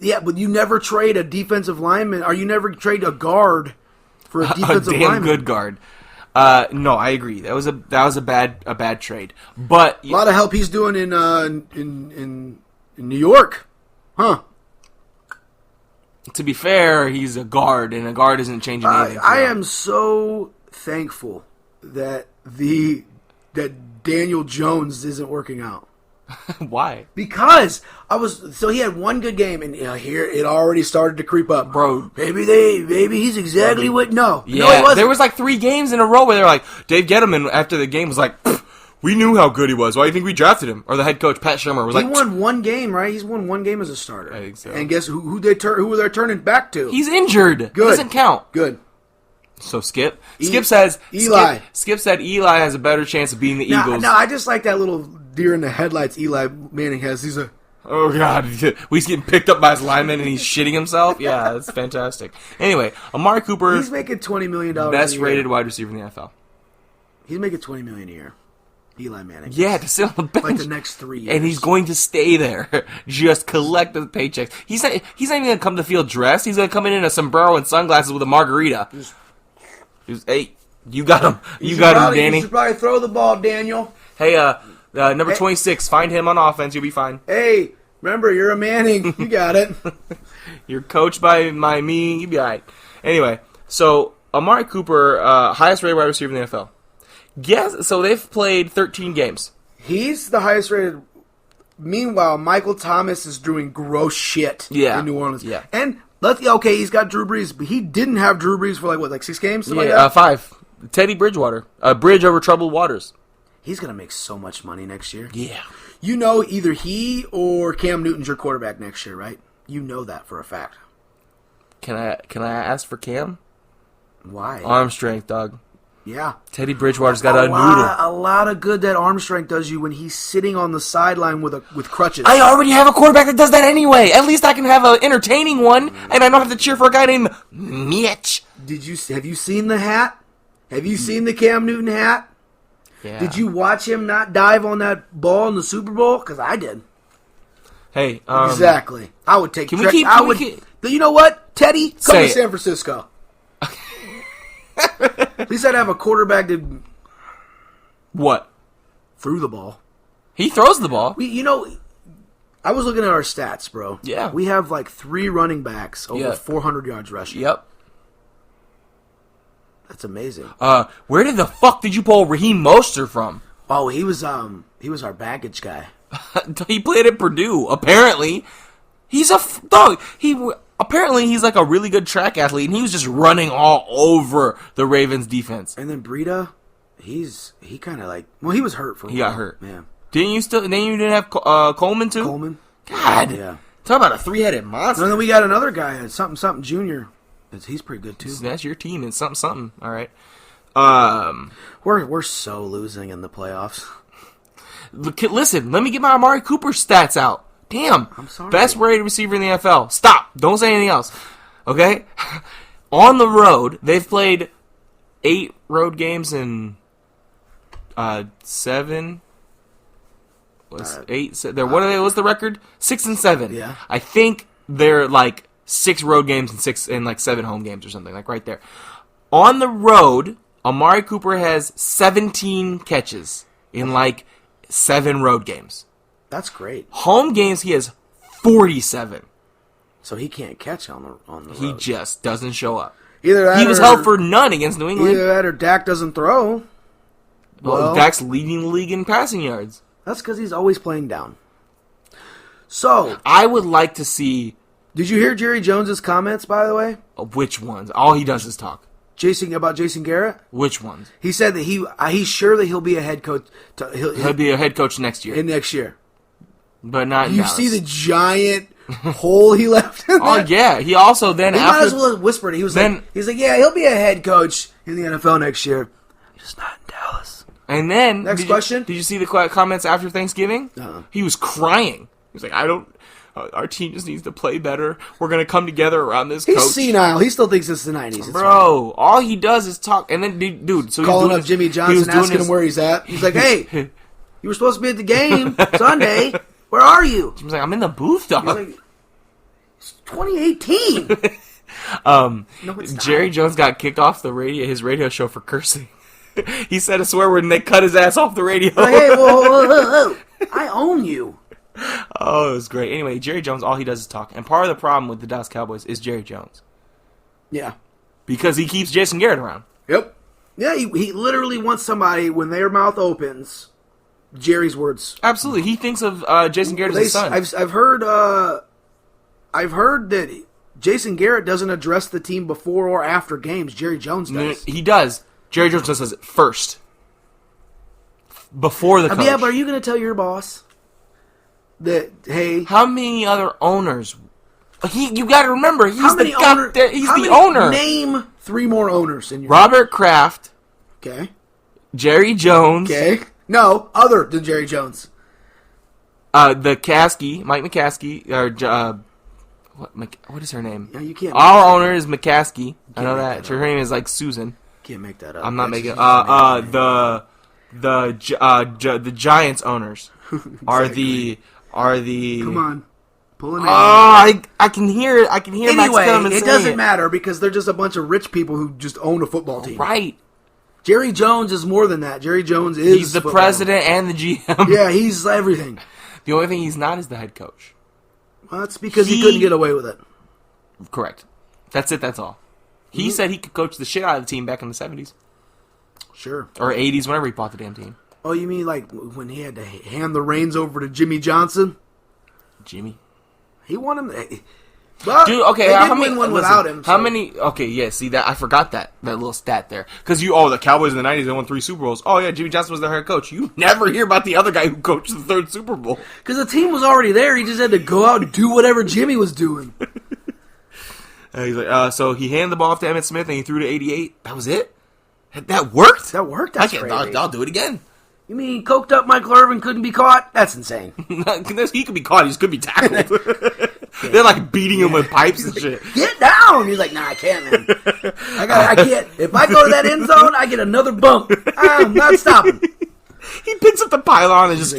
Yeah, but you never trade a defensive lineman, or you never trade a guard for a defensive lineman. A damn good guard. No, I agree. That was a bad trade. But a lot of help he's doing in New York, huh? To be fair, he's a guard, and a guard isn't changing anything. I am so thankful that Daniel Jones isn't working out. Why? Because he had one good game, and here it already started to creep up, bro. Maybe he's exactly what. No, yeah, no, he wasn't. There was like 3 games in a row where they're like, Dave Gettleman after the game was like, we knew how good he was. Why do you think we drafted him? Or the head coach Pat Shurmur was he like, won one game, right? He's won one game as a starter. I think so. And guess who they're turning back to? He's injured. Good. Doesn't count. Good. So Skip says Eli. Skip said Eli has a better chance of beating the Eagles. No, I just like that little deer in the headlights Eli Manning has. He's a... Oh, God. He's getting picked up by his lineman and he's shitting himself? Yeah, that's fantastic. Anyway, Amari Cooper... He's making $20 million a year. Best rated wide receiver in the NFL. He's making $20 million a year. Eli Manning. Yeah, to sit on the bench. Like the next 3 years. And he's going to stay there. Just collect the paychecks. He's not even going to come to the field dressed. He's going to come in a sombrero and sunglasses with a margarita. Hey, you got him. You got him, Danny. You should probably throw the ball, Daniel. Hey, number 26, find him on offense. You'll be fine. Hey, remember, you're a Manning. You got it. You're coached by me. You'll be all right. Anyway, so Amari Cooper, highest rated wide receiver in the NFL. Yes, so they've played 13 games. He's the highest rated. Meanwhile, Michael Thomas is doing gross shit in New Orleans. Yeah. And, he's got Drew Brees, but he didn't have Drew Brees for, 6 games? Something like that? 5. Teddy Bridgewater. A bridge over troubled waters. He's going to make so much money next year. Yeah. You know either he or Cam Newton's your quarterback next year, right? You know that for a fact. Can I ask for Cam? Why? Arm strength, dog. Yeah. Teddy Bridgewater's got a noodle. A lot of good that arm strength does you when he's sitting on the sideline with crutches. I already have a quarterback that does that anyway. At least I can have an entertaining one, and I don't have to cheer for a guy named Mitch. Have you seen the hat? Have you seen the Cam Newton hat? Yeah. Did you watch him not dive on that ball in the Super Bowl? Because I did. Hey, exactly. I would take. Can we keep? You know what, Teddy? Come Say to San Francisco. At least I'd have a quarterback that what threw the ball. He throws the ball. I was looking at our stats, bro. Yeah, we have like 3 running backs over 400 yards rushing. Yep, that's amazing. Where did the fuck did you pull Raheem Mostert from? Oh, he was our baggage guy. He played at Purdue. Apparently, he's a dog. Apparently, he's like a really good track athlete, and he was just running all over the Ravens' defense. And then Breida, he kind of he was hurt for a while. He got hurt. Yeah. Then you didn't have Coleman too? Coleman. God. Yeah. Talk about a 3-headed monster. And then we got another guy, something junior. He's pretty good too. That's your team. It's something. All right. We're so losing in the playoffs. Listen, let me get my Amari Cooper stats out. Damn. I'm sorry. Best rated receiver in the NFL. Stop. Don't say anything else. Okay? On the road, they've played 8 road games and 7. What's 8? What's the record? 6 and 7. Yeah. I think they're like 6 road games and 7 home games or something, like right there. On the road, Amari Cooper has 17 catches in like 7 road games. That's great. Home games, he has 47. So he can't catch on the road. He just doesn't show up. Either that he was held for none against New England. Either that or Dak doesn't throw. Well, Dak's leading the league in passing yards. That's because he's always playing down. So I would like to see. Did you hear Jerry Jones's comments, by the way? Which ones? All he does is talk. About Jason Garrett? Which ones? He said that he's sure that he'll be a head coach. He'll be a head coach next year. Next year. But not in You Dallas. see the giant hole he left in Oh, there? yeah. He also then He after... might as well have whispered it. He's like, yeah, he'll be a head coach in the NFL next year. He's not in Dallas. And then... Next question. Did you see the comments after Thanksgiving? Uh-huh. He was crying. He was like, our team just needs to play better. We're going to come together around this coach. He's senile. He still thinks it's the 90s. It's Bro, all he does is talk. And then, dude, so calling up Jimmy Johnson, asking him where he's at. He's like, hey, you were supposed to be at the game Sunday. Where are you? He was like, I'm in the booth, dog. He's like, it's 2018. No, it's not. Jerry Jones got kicked off his radio show for cursing. He said a swear word and they cut his ass off the radio. Like, hey, whoa. I own you. Oh, it was great. Anyway, Jerry Jones, all he does is talk. And part of the problem with the Dallas Cowboys is Jerry Jones. Yeah. Because he keeps Jason Garrett around. Yep. Yeah, he literally wants somebody, when their mouth opens, Jerry's words. Absolutely. He thinks of Jason Garrett as his son. I've heard that Jason Garrett doesn't address the team before or after games. Jerry Jones does. He does. Jerry Jones does it first. Before the coach. Yeah, but are you going to tell your boss that, hey... How many other owners... You got to remember, he's the owner. Name 3 more owners in your... Robert Kraft. Okay. Jerry Jones. Okay. No, other than Jerry Jones. Mike McCaskey, or what is her name? No, you can't. Our owner is McCaskey. I know that. Her name is like Susan. Can't make that up. I'm not making. The Giants owners are the. Come on, pull a name. I can hear. Anyway, Max Kellerman it saying doesn't matter because they're just a bunch of rich people who just own a football team. Right. Jerry Jones is more than that. Jerry Jones is. He's the president and the GM. Yeah, he's everything. The only thing he's not is the head coach. Well, that's because he couldn't get away with it. Correct. That's it. That's all. He said he could coach the shit out of the team back in the 70s. Sure. Or 80s, whenever he bought the damn team. Oh, you mean like when he had to hand the reins over to Jimmy Johnson? Jimmy. He won him. But dude, okay, how many won without him? How many? Okay, yeah. See that I forgot that little stat there because the Cowboys in the '90s they won 3 Super Bowls. Oh yeah, Jimmy Johnson was their head coach. You never hear about the other guy who coached the 3rd Super Bowl because the team was already there. He just had to go out and do whatever Jimmy was doing. He's like, so he handed the ball off to Emmitt Smith and he threw to 88. That was it. That worked? That worked? That's crazy. I'll do it again. You mean coked up Michael Irvin couldn't be caught? That's insane. He could be caught. He just could be tackled. They're like beating him with pipes and shit. Get down! He's like, nah, I can't, man. I can't. If I go to that end zone, I get another bump. I'm not stopping. He picks up the pylon and just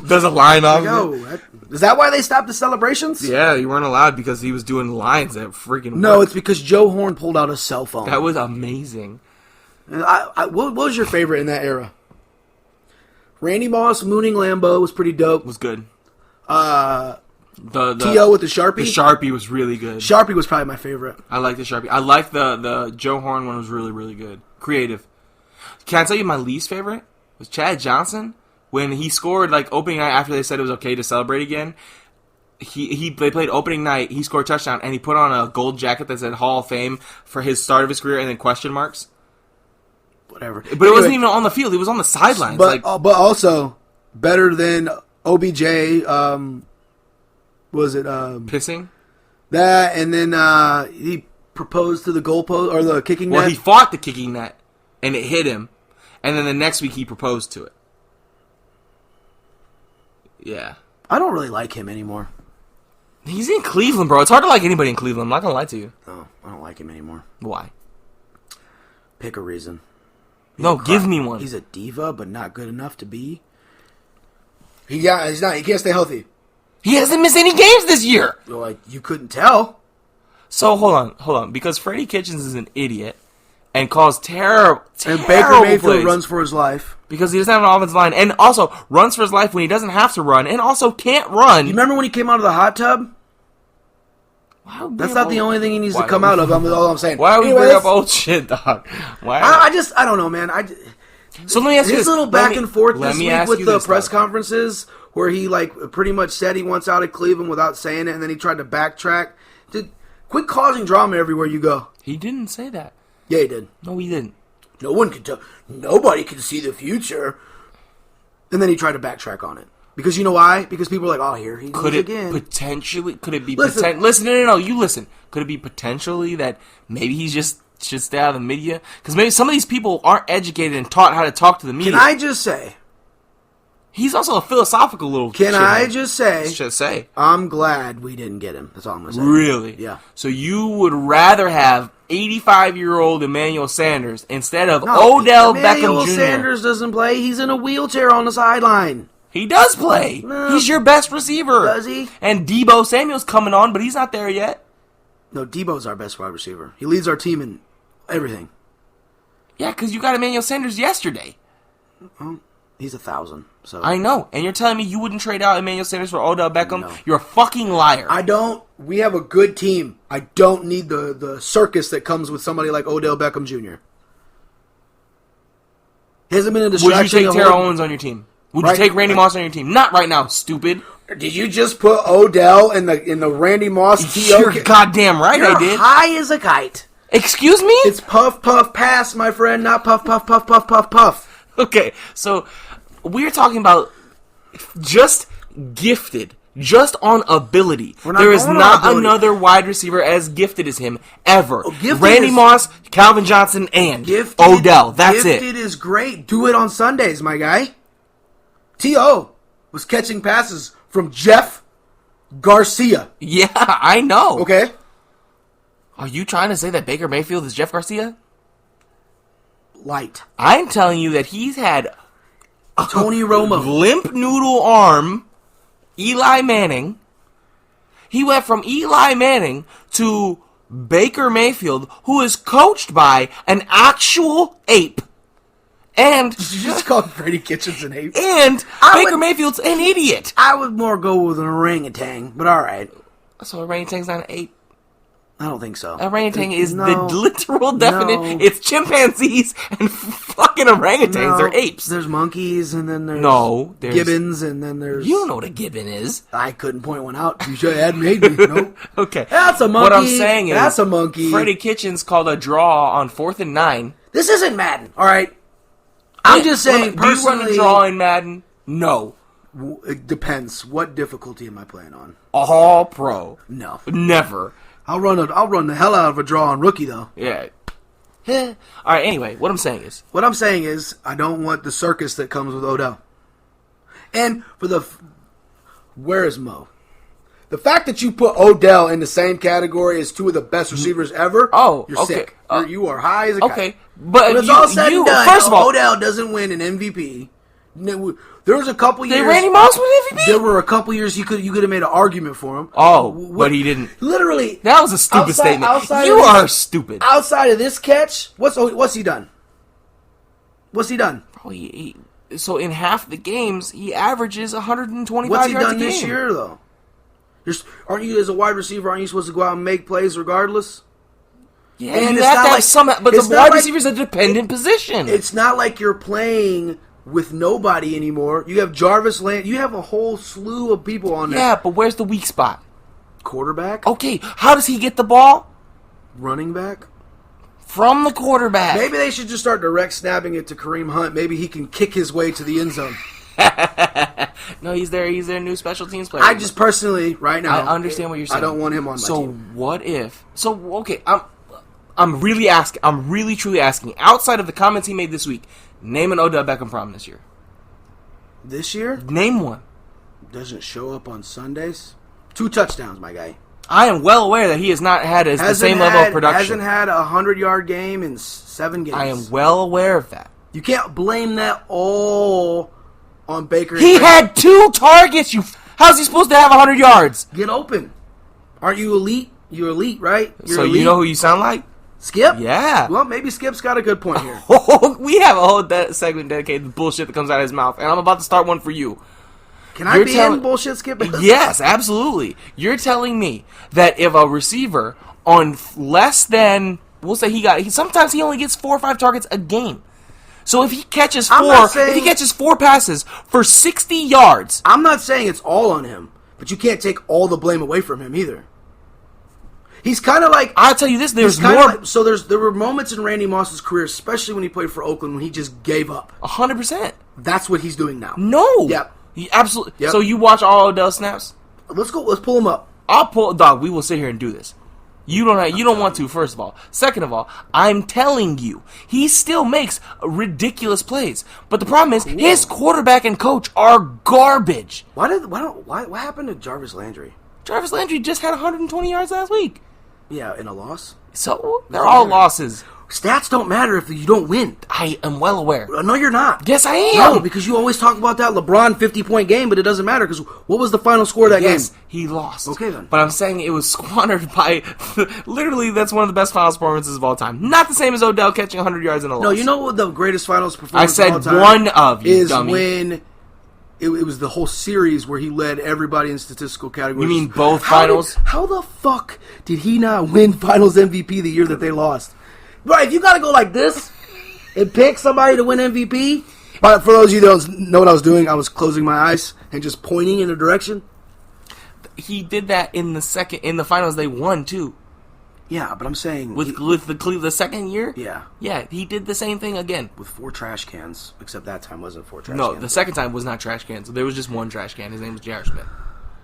does a line off it. Is that why they stopped the celebrations? Yeah, you weren't allowed because he was doing lines that freaking No, it's because Joe Horn pulled out a cell phone. That was amazing. What was your favorite in that era? Randy Moss mooning Lambeau was pretty dope. Was good. The T.O. with the Sharpie? The Sharpie was really good. Sharpie was probably my favorite. I like the Sharpie. I like the Joe Horn one was really, really good. Creative. Can I tell you my least favorite? Was Chad Johnson. When he scored like opening night after they said it was okay to celebrate again. They played opening night, he scored a touchdown, and he put on a gold jacket that said Hall of Fame for his start of his career and then question marks. Whatever. But anyway, it wasn't even on the field. He was on the sidelines. But also, better than OBJ, was it... pissing? That, and then he proposed to the goalpost, or the kicking net. Well, he fought the kicking net, and it hit him. And then the next week he proposed to it. Yeah. I don't really like him anymore. He's in Cleveland, bro. It's hard to like anybody in Cleveland. I'm not going to lie to you. No, I don't like him anymore. Why? Pick a reason. No, give me one. He's a diva, but not good enough to be. He's not. He can't stay healthy. He hasn't missed any games this year. Like, you couldn't tell. So, hold on. Because Freddie Kitchens is an idiot and calls terrible And Baker Mayfield plays runs for his life. because he doesn't have an offensive line. And also, runs for his life when he doesn't have to run. And also, can't run. You remember when he came out of the hot tub? That's not the only thing he needs to come out of. That's all I'm saying. Why are we bringing up old shit, dog? Why? I don't know, man. So let me ask you this. His little back and forth this week with the press dog. conferences where he like pretty much said he wants out of Cleveland without saying it, and then he tried to backtrack. Dude, quit causing drama everywhere you go. He didn't say that. Yeah, he did. No, he didn't. No one can tell. Nobody can see the future. And then he tried to backtrack on it. Because you know why? Because people are like, oh, here he goes again. Could it be listen, no, you listen. Could it be potentially that maybe he's just should stay out of the media? Because maybe some of these people aren't educated and taught how to talk to the media. Can I just say? He's also a philosophical little Can I just say? Just say. I'm glad we didn't get him. That's all I'm going to say. Really? Yeah. So you would rather have 85-year-old Emmanuel Sanders instead of Odell Beckham Jr.? Emmanuel Sanders doesn't play. He's in a wheelchair on the sideline. He does play. No. He's your best receiver. Does he? And Deebo Samuel's coming on, but he's not there yet. No, Deebo's our best wide receiver. He leads our team in everything. Yeah, because you got Emmanuel Sanders yesterday. Well, he's 1,000. So I know. And you're telling me you wouldn't trade out Emmanuel Sanders for Odell Beckham? No. You're a fucking liar. I don't. We have a good team. I don't need the circus that comes with somebody like Odell Beckham Jr. He hasn't been a distraction. Would you take Terrell Owens on your team? Would you take Randy Moss on your team? Not right now, stupid. Did you just put Odell in the Randy Moss T.O.? You're goddamn right I did. High as a kite. Excuse me? It's puff, puff, pass, my friend, not puff, puff, puff, puff, puff, puff. Okay, so we're talking about just gifted, just on ability. There is not another wide receiver as gifted as him ever. Randy Moss, Calvin Johnson, and Odell. That's it. Gifted is great. Do it on Sundays, my guy. T.O. was catching passes from Jeff Garcia. Yeah, I know. Okay. Are you trying to say that Baker Mayfield is Jeff Garcia? Light. I'm telling you that he's had Tony Romo. Limp noodle arm Eli Manning. He went from Eli Manning to Baker Mayfield, who is coached by an actual ape. And did you just call Freddie Kitchens an ape? And Baker Mayfield's an idiot. I would more go with an orangutan, but all right. So orangutan's not an ape? I don't think so. Orangutan is the literal definition. It's chimpanzees and fucking orangutans. They're apes. There's monkeys, and then there's gibbons, and then there's... You don't know what a gibbon is. I couldn't point one out. You should have made me. Nope. Okay. That's a monkey. What I'm saying is... That's a monkey. Freddie Kitchens called a draw on 4th and 9. This isn't Madden, all right? I'm just saying, personally... Do you run a draw in Madden? No. It depends. What difficulty am I playing on? All pro. No. Never. I'll run the hell out of a draw on rookie, though. Yeah. All right, anyway, what I'm saying is... I don't want the circus that comes with Odell. And where is Mo? The fact that you put Odell in the same category as two of the best receivers ever, you're sick. You are high as a kite. Okay, but when it's all said and done, first of all, Odell doesn't win an MVP. There was a couple years. Randy Moss win MVP? There were a couple years you could have made an argument for him. But he didn't. Literally, that was a stupid statement. You are stupid. Outside of this catch, what's he done? What's he done? Bro, so in half the games, he averages 125 What's he yards done a game. this year, though? Aren't you, as a wide receiver, aren't you supposed to go out and make plays regardless? Yeah, and you have to have some, but the wide receiver is a dependent position. It's not like you're playing with nobody anymore. You have Jarvis Land. You have a whole slew of people on there. Yeah, but where's the weak spot? Quarterback. Okay, how does he get the ball? Running back. From the quarterback. Maybe they should just start direct snapping it to Kareem Hunt. Maybe he can kick his way to the end zone. No, he's their new special teams player. I just personally, right now, I understand what you're saying. I don't want him on my team. So what if? So okay, I'm really truly asking. Outside of the comments he made this week, name an Odell Beckham problem this year. This year? Name one. Doesn't show up on Sundays. 2 touchdowns, my guy. I am well aware that he has not had the same level of production. Hasn't had a 100-yard game in 7 games. I am well aware of that. You can't blame that all on Baker. He had 2 targets. How's he supposed to have 100 yards? Get open. Aren't you elite? You're elite, right? You're elite. You know who you sound like? Skip? Yeah. Well, maybe Skip's got a good point here. We have a whole segment dedicated to bullshit that comes out of his mouth, and I'm about to start one for you. Can I be in bullshit, Skip? Yes, absolutely. You're telling me that if a receiver on less than, we'll say sometimes he only gets 4 or 5 targets a game. So if he catches 4 passes for 60 yards. I'm not saying it's all on him, but you can't take all the blame away from him either. He's kind of like... I'll tell you this, there's more... There were moments in Randy Moss's career, especially when he played for Oakland, when he just gave up. 100%. That's what he's doing now. No. Yep. He absolutely... Yep. So you watch all Odell snaps? Let's pull him up. I'll pull... Dog, we will sit here and do this. You don't want to, first of all. Second of all, I'm telling you, he still makes ridiculous plays. But the problem is, his quarterback and coach are garbage. What happened to Jarvis Landry? Jarvis Landry just had 120 yards last week. Yeah, in a loss. So, they're all losses. Stats don't matter if you don't win. I am well aware. No, you're not. Yes, I am. No, because you always talk about that LeBron 50-point game, but it doesn't matter because what was the final score of that game? Yes, he lost. Okay, then. But I'm saying it was squandered by... literally, that's one of the best finals performances of all time. Not the same as Odell catching 100 yards in a loss. No, you know what the greatest finals performance of all time one of, you is dummy. When... It was the whole series where he led everybody in statistical categories. You mean both finals? How the fuck did he not win finals MVP the year that they lost? Right, if you got to go like this and pick somebody to win MVP. But for those of you that don't know what I was doing, I was closing my eyes and just pointing in a direction. He did that in the finals they won too. Yeah, but I'm saying... With the second year? Yeah. Yeah, he did the same thing again. With 4 trash cans, except that time wasn't 4 trash cans. No, the second time was not trash cans. There was just one trash can. His name was J.R. Smith.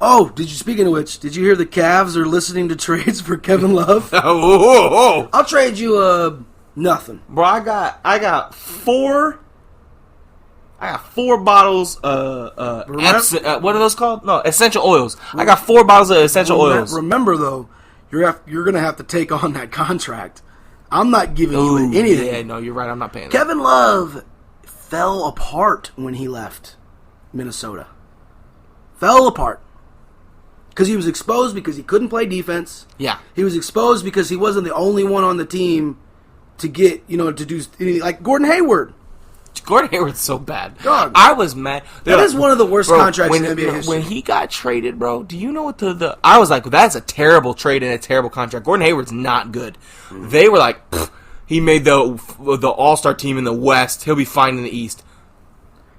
Oh, speaking of which, did you hear the Cavs are listening to trades for Kevin Love? Oh. I'll trade you, nothing. Bro, I got 4 bottles what are those called? No, essential oils. I got 4 bottles of essential oils. Remember though, you're going to have to take on that contract. I'm not giving you anything. Yeah, no, you're right. I'm not paying that. Kevin Love fell apart when he left Minnesota. Fell apart. Because he was exposed because he couldn't play defense. Yeah. He was exposed because he wasn't the only one on the team to get, to do anything. Like Gordon Hayward. Gordon Hayward's so bad. Dog. I was mad. That is one of the worst contracts in NBA history. When he got traded, bro, do you know what I was like, that's a terrible trade and a terrible contract. Gordon Hayward's not good. They were like, he made the All-Star team in the West. He'll be fine in the East.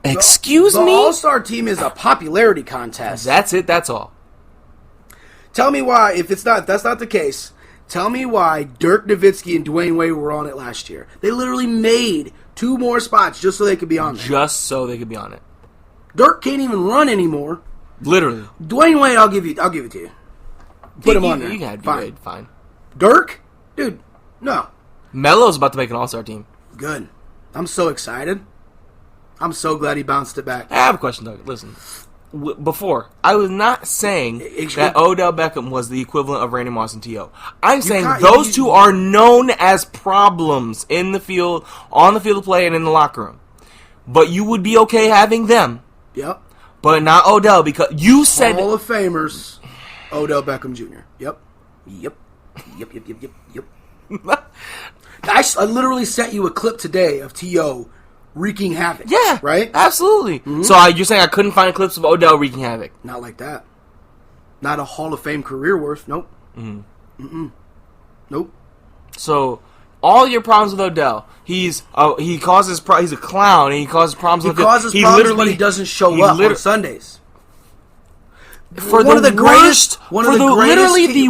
Excuse me? The All-Star team is a popularity contest. That's it. That's all. Tell me why, if that's not the case, tell me why Dirk Nowitzki and Dwayne Wade were on it last year. They literally made 2 more spots just so they could be on there. Just so they could be on it. Dirk can't even run anymore. Literally. Dwayne Wade, I'll give it to you. Put him on there. You got fine. Fine. Dirk? Dude, no. Melo's about to make an all-star team. Good. I'm so excited. I'm so glad he bounced it back. I have a question, Doug. Listen. Before, I was not saying that Odell Beckham was the equivalent of Randy Moss and T.O. I'm saying those two are known as problems in the field, on the field of play, and in the locker room. But you would be okay having them. Yep. But not Odell, because you said... Hall of Famers, Odell Beckham Jr. Yep. I literally sent you a clip today of T.O. wreaking havoc. Yeah. Right? Absolutely. Mm-hmm. So you're saying I couldn't find clips of Odell wreaking havoc? Not like that. Not a Hall of Fame career worth. Nope. Nope. So all your problems with Odell, he's a clown and he causes problems. He causes problems, but he doesn't show up on Sundays. For the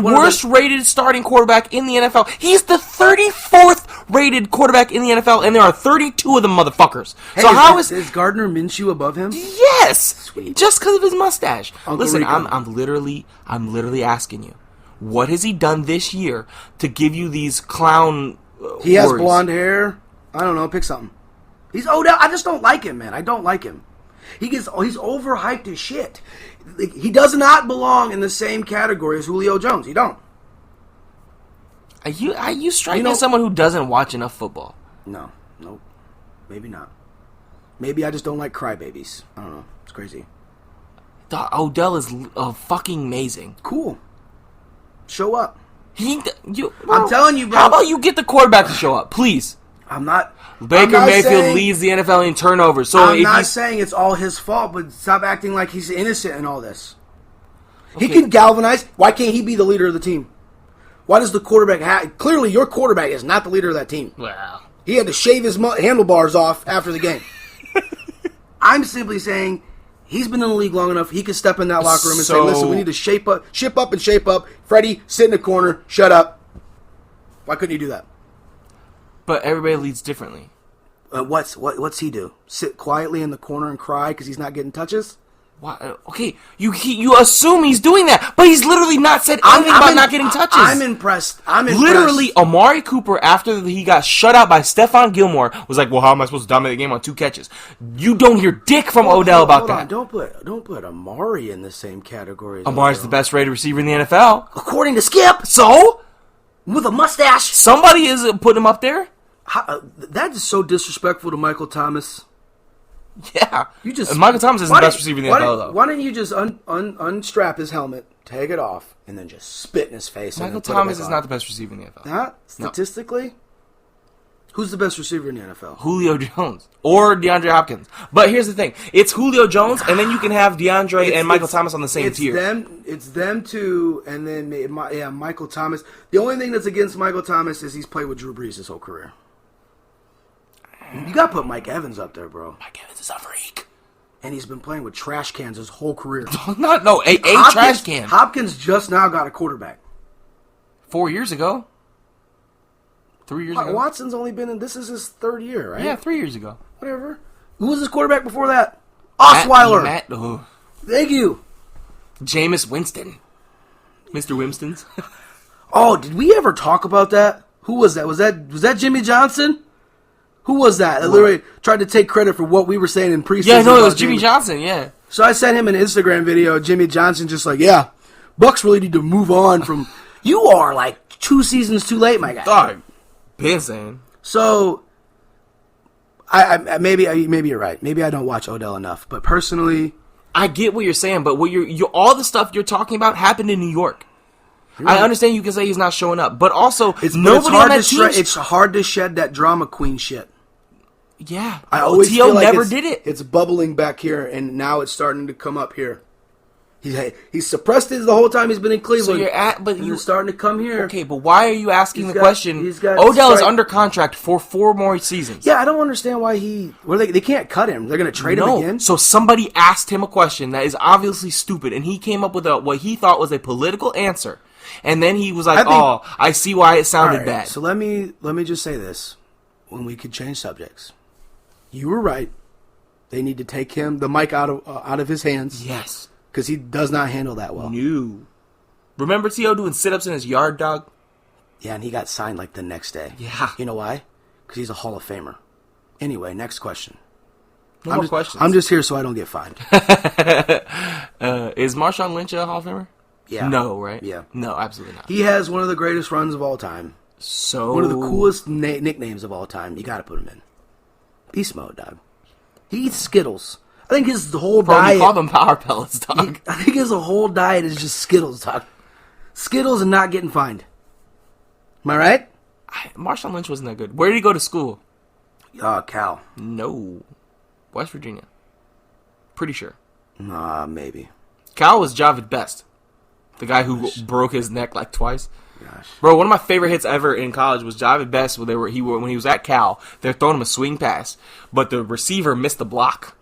worst rated starting quarterback in the NFL. He's the 34th rated quarterback in the NFL, and there are 32 of them motherfuckers. Hey, so is Gardner Minshew above him? Yes, sweet. Just because of his mustache. Listen, Rico. I'm literally asking you, what has he done this year to give you these clown? He has worries? blonde hair. I don't know. Pick something. He's Odell. I just don't like him, man. I don't like him. He's overhyped as shit. He does not belong in the same category as Julio Jones. He don't. Are you striking as someone who doesn't watch enough football? No. Nope. Maybe not. Maybe I just don't like crybabies. I don't know. It's crazy. Odell is fucking amazing. Cool. Show up. I'm telling you, bro. How about you get the quarterback to show up, please? Baker Mayfield leads the NFL in turnovers. So I'm not saying it's all his fault, but stop acting like he's innocent in all this. Okay. He can galvanize. Why can't he be the leader of the team? Why does the quarterback clearly your quarterback is not the leader of that team. Wow. He had to shave his handlebars off after the game. I'm simply saying he's been in the league long enough. He can step in that locker room and say, listen, we need to ship up. Freddie, sit in the corner. Shut up. Why couldn't you do that? But everybody leads differently. What's he do? Sit quietly in the corner and cry because he's not getting touches? Why? Okay, you assume he's doing that, but he's literally not said anything about not getting touches. I'm impressed. Literally, Amari Cooper, after he got shut out by Stephon Gilmore, was like, well, how am I supposed to dominate the game on 2 catches? You don't hear dick from Odell about that. Don't put Amari in the same category as Amari's Odell. the best rated receiver in the NFL. According to Skip. So? With a mustache. Somebody is putting him up there. That is so disrespectful to Michael Thomas. Yeah. Michael Thomas is the best receiver in the NFL, though. Why don't you just unstrap his helmet, take it off, and then just spit in his face? Michael Thomas is not the best receiver in the NFL. Not? Statistically? No. Who's the best receiver in the NFL? Julio Jones. Or DeAndre Hopkins. But here's the thing. It's Julio Jones, and then you can have DeAndre and Michael Thomas on the same tier. It's them two, and then Michael Thomas. The only thing that's against Michael Thomas is he's played with Drew Brees his whole career. You got to put Mike Evans up there, bro. Mike Evans is a freak. And he's been playing with trash cans his whole career. A trash can. Hopkins just now got a quarterback. 4 years ago. 3 years ago. Watson's only been in, this is his 3rd year, right? Yeah, 3 years ago. Whatever. Who was his quarterback before that? Osweiler. Thank you. Jameis Winston. Mr. Winston's. Oh, did we ever talk about that? Who was that? Was that Jimmy Johnson? Who was that? I literally tried to take credit for what we were saying in preseason. Yeah, no, it was Jimmy Johnson, yeah. So I sent him an Instagram video of Jimmy Johnson just like, yeah, Bucks really need to move on from... You are like 2 seasons too late, my guy. Dog. Been saying. So, maybe you're right. Maybe I don't watch Odell enough. But personally... I get what you're saying, but all the stuff you're talking about happened in New York. Right. I understand you can say he's not showing up, but also it's hard to shed that drama queen shit. Yeah, I always T.O. feel like never did it. It's bubbling back here, and now it's starting to come up here. He's suppressed it the whole time he's been in Cleveland. So you're starting to come here. Okay, but why are you asking the question? Odell is under contract for 4 more seasons. Yeah, I don't understand why they can't cut him. They're going to trade him again? So somebody asked him a question that is obviously stupid, and he came up with what he thought was a political answer. And then he was like, I see why it sounded bad. So let me just say this. When we could change subjects. You were right. They need to take the mic out of his hands. Yes. Because he does not handle that well. No. Remember T.O. doing sit-ups in his yard, dog? Yeah, and he got signed like the next day. Yeah. You know why? Because he's a Hall of Famer. Anyway, next question. No more questions. I'm just here so I don't get fined. Is Marshawn Lynch a Hall of Famer? Yeah. No, right? Yeah. No, absolutely not. He has one of the greatest runs of all time. So one of the coolest nicknames of all time. You got to put him in. Beast mode, dog. He eats Skittles. I think his whole diet. You call them power pellets, dog. I think his whole diet is just Skittles, dog. Skittles and not getting fined. Am I right? Marshawn Lynch wasn't that good. Where did he go to school? Cal. No. West Virginia. Pretty sure. Nah, maybe. Cal was Javid Best. The guy who broke his neck like twice. Gosh. Bro, one of my favorite hits ever in college was Javid Best when when he was at Cal. They're throwing him a swing pass, but the receiver missed the block.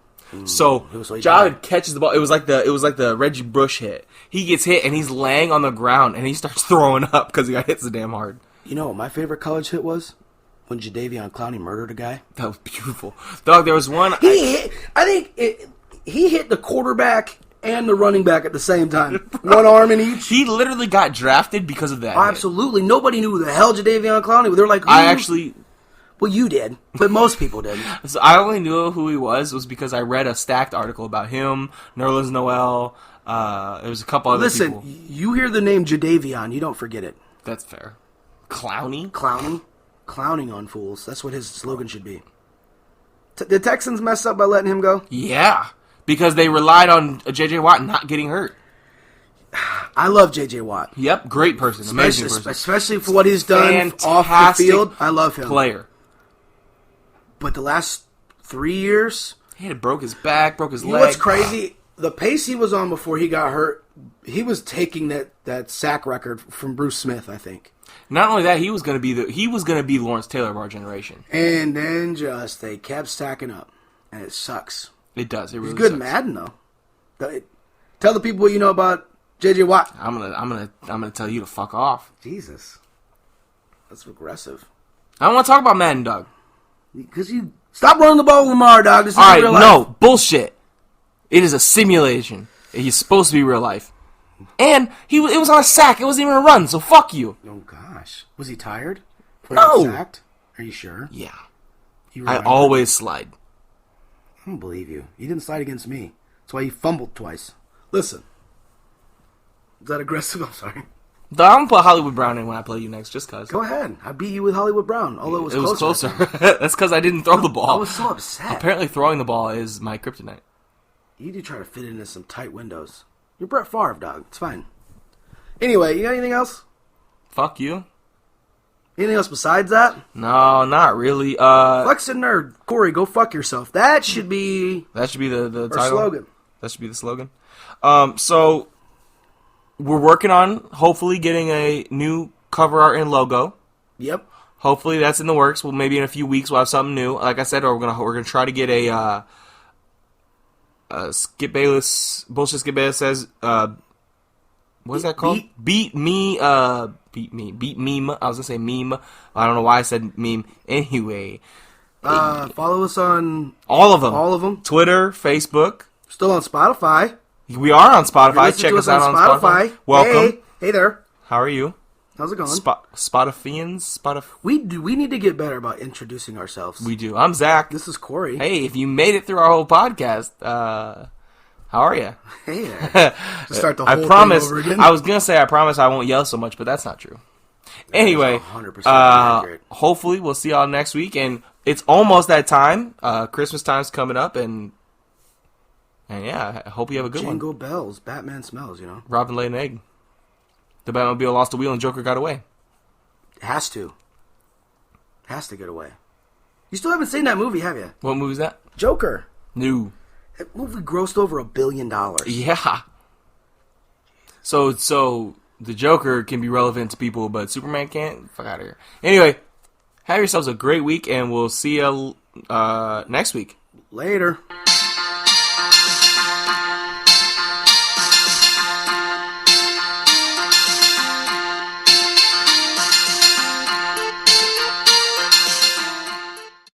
So Javid catches the ball. It was like the Reggie Bush hit. He gets hit and he's laying on the ground and he starts throwing up because he got hit so damn hard. You know what my favorite college hit was? When Jadeveon Clowney murdered a guy. That was beautiful. Dog, there was one. He hit the quarterback and the running back at the same time. One arm in each. He literally got drafted because of that. Oh, absolutely. Nobody knew who the hell Jadeveon Clowney was. They're like, well, you did, but most people didn't. So I only knew who he was because I read a stacked article about him, Nerlens Noel. There was a couple other people. Listen, you hear the name Jadeveon, you don't forget it. That's fair. Clowney? Clowning on fools. That's what his slogan should be. The Texans messed up by letting him go? Yeah, because they relied on J.J. Watt not getting hurt. I love J.J. Watt. Yep, great person. Amazing person. Especially for what he's done off the field. I love him. Player. But the last 3 years... He had broke his back, broke his leg. You know what's crazy? The pace he was on before he got hurt, he was taking that sack record from Bruce Smith, I think. Not only that, he was going to be Lawrence Taylor of our generation. And then they kept stacking up, and it sucks. It does. It really He's good sucks. Madden though. Tell the people what you know about J.J. Watt. I'm gonna tell you to fuck off. Jesus, that's aggressive. I don't want to talk about Madden, dog. Because you stop running the ball with Lamar, dog. This is all right, real life. no bullshit. It is a simulation. He's supposed to be real life. And it was on a sack. It wasn't even a run, so fuck you. Oh, gosh. Was he tired? No. Sacked? Are you sure? Yeah. I always slide. I don't believe you. You didn't slide against me. That's why you fumbled twice. Listen. Is that aggressive? I'm sorry. I'm going to put Hollywood Brown in when I play you next, just because. Go ahead. I beat you with Hollywood Brown, although it was closer. That's because I didn't throw the ball. I was so upset. Apparently throwing the ball is my kryptonite. You do try to fit into some tight windows. You're Brett Favre, dog. It's fine. Anyway, you got anything else? Fuck you. Anything else besides that? No, not really. Flexin nerd. Corey, go fuck yourself. That should be the title. Slogan. That should be the slogan. So we're working on hopefully getting a new cover art and logo. Yep. Hopefully that's in the works. Well, maybe in a few weeks we'll have something new. Like I said, we're gonna try to get a Skip Bayless says what is that called? Beat meme. I was gonna say meme. I don't know why I said meme. Anyway, follow us on all of them. All of them. Twitter, Facebook. Still on Spotify. We are on Spotify. Check us out on Spotify. Welcome. Hey there. How are you? How's it going? Spotifians. We need to get better about introducing ourselves. We do. I'm Zach. This is Corey. Hey, if you made it through our whole podcast, how are you? Hey there. Just start the whole I promise. thing over again. I was gonna say I promise I won't yell so much, but that's not true. Anyway, 100% accurate. Hopefully we'll see y'all next week, and it's almost that time. Christmas time's coming up, and yeah, I hope you have a good one. Jingle bells, Batman smells. You know. Robin laid an egg. The Batmobile lost the wheel, and Joker got away. Has to get away. You still haven't seen that movie, have you? What movie is that? Joker. No. That movie grossed over $1 billion. Yeah. So the Joker can be relevant to people, but Superman can't? Fuck out of here. Anyway, have yourselves a great week, and we'll see you next week. Later.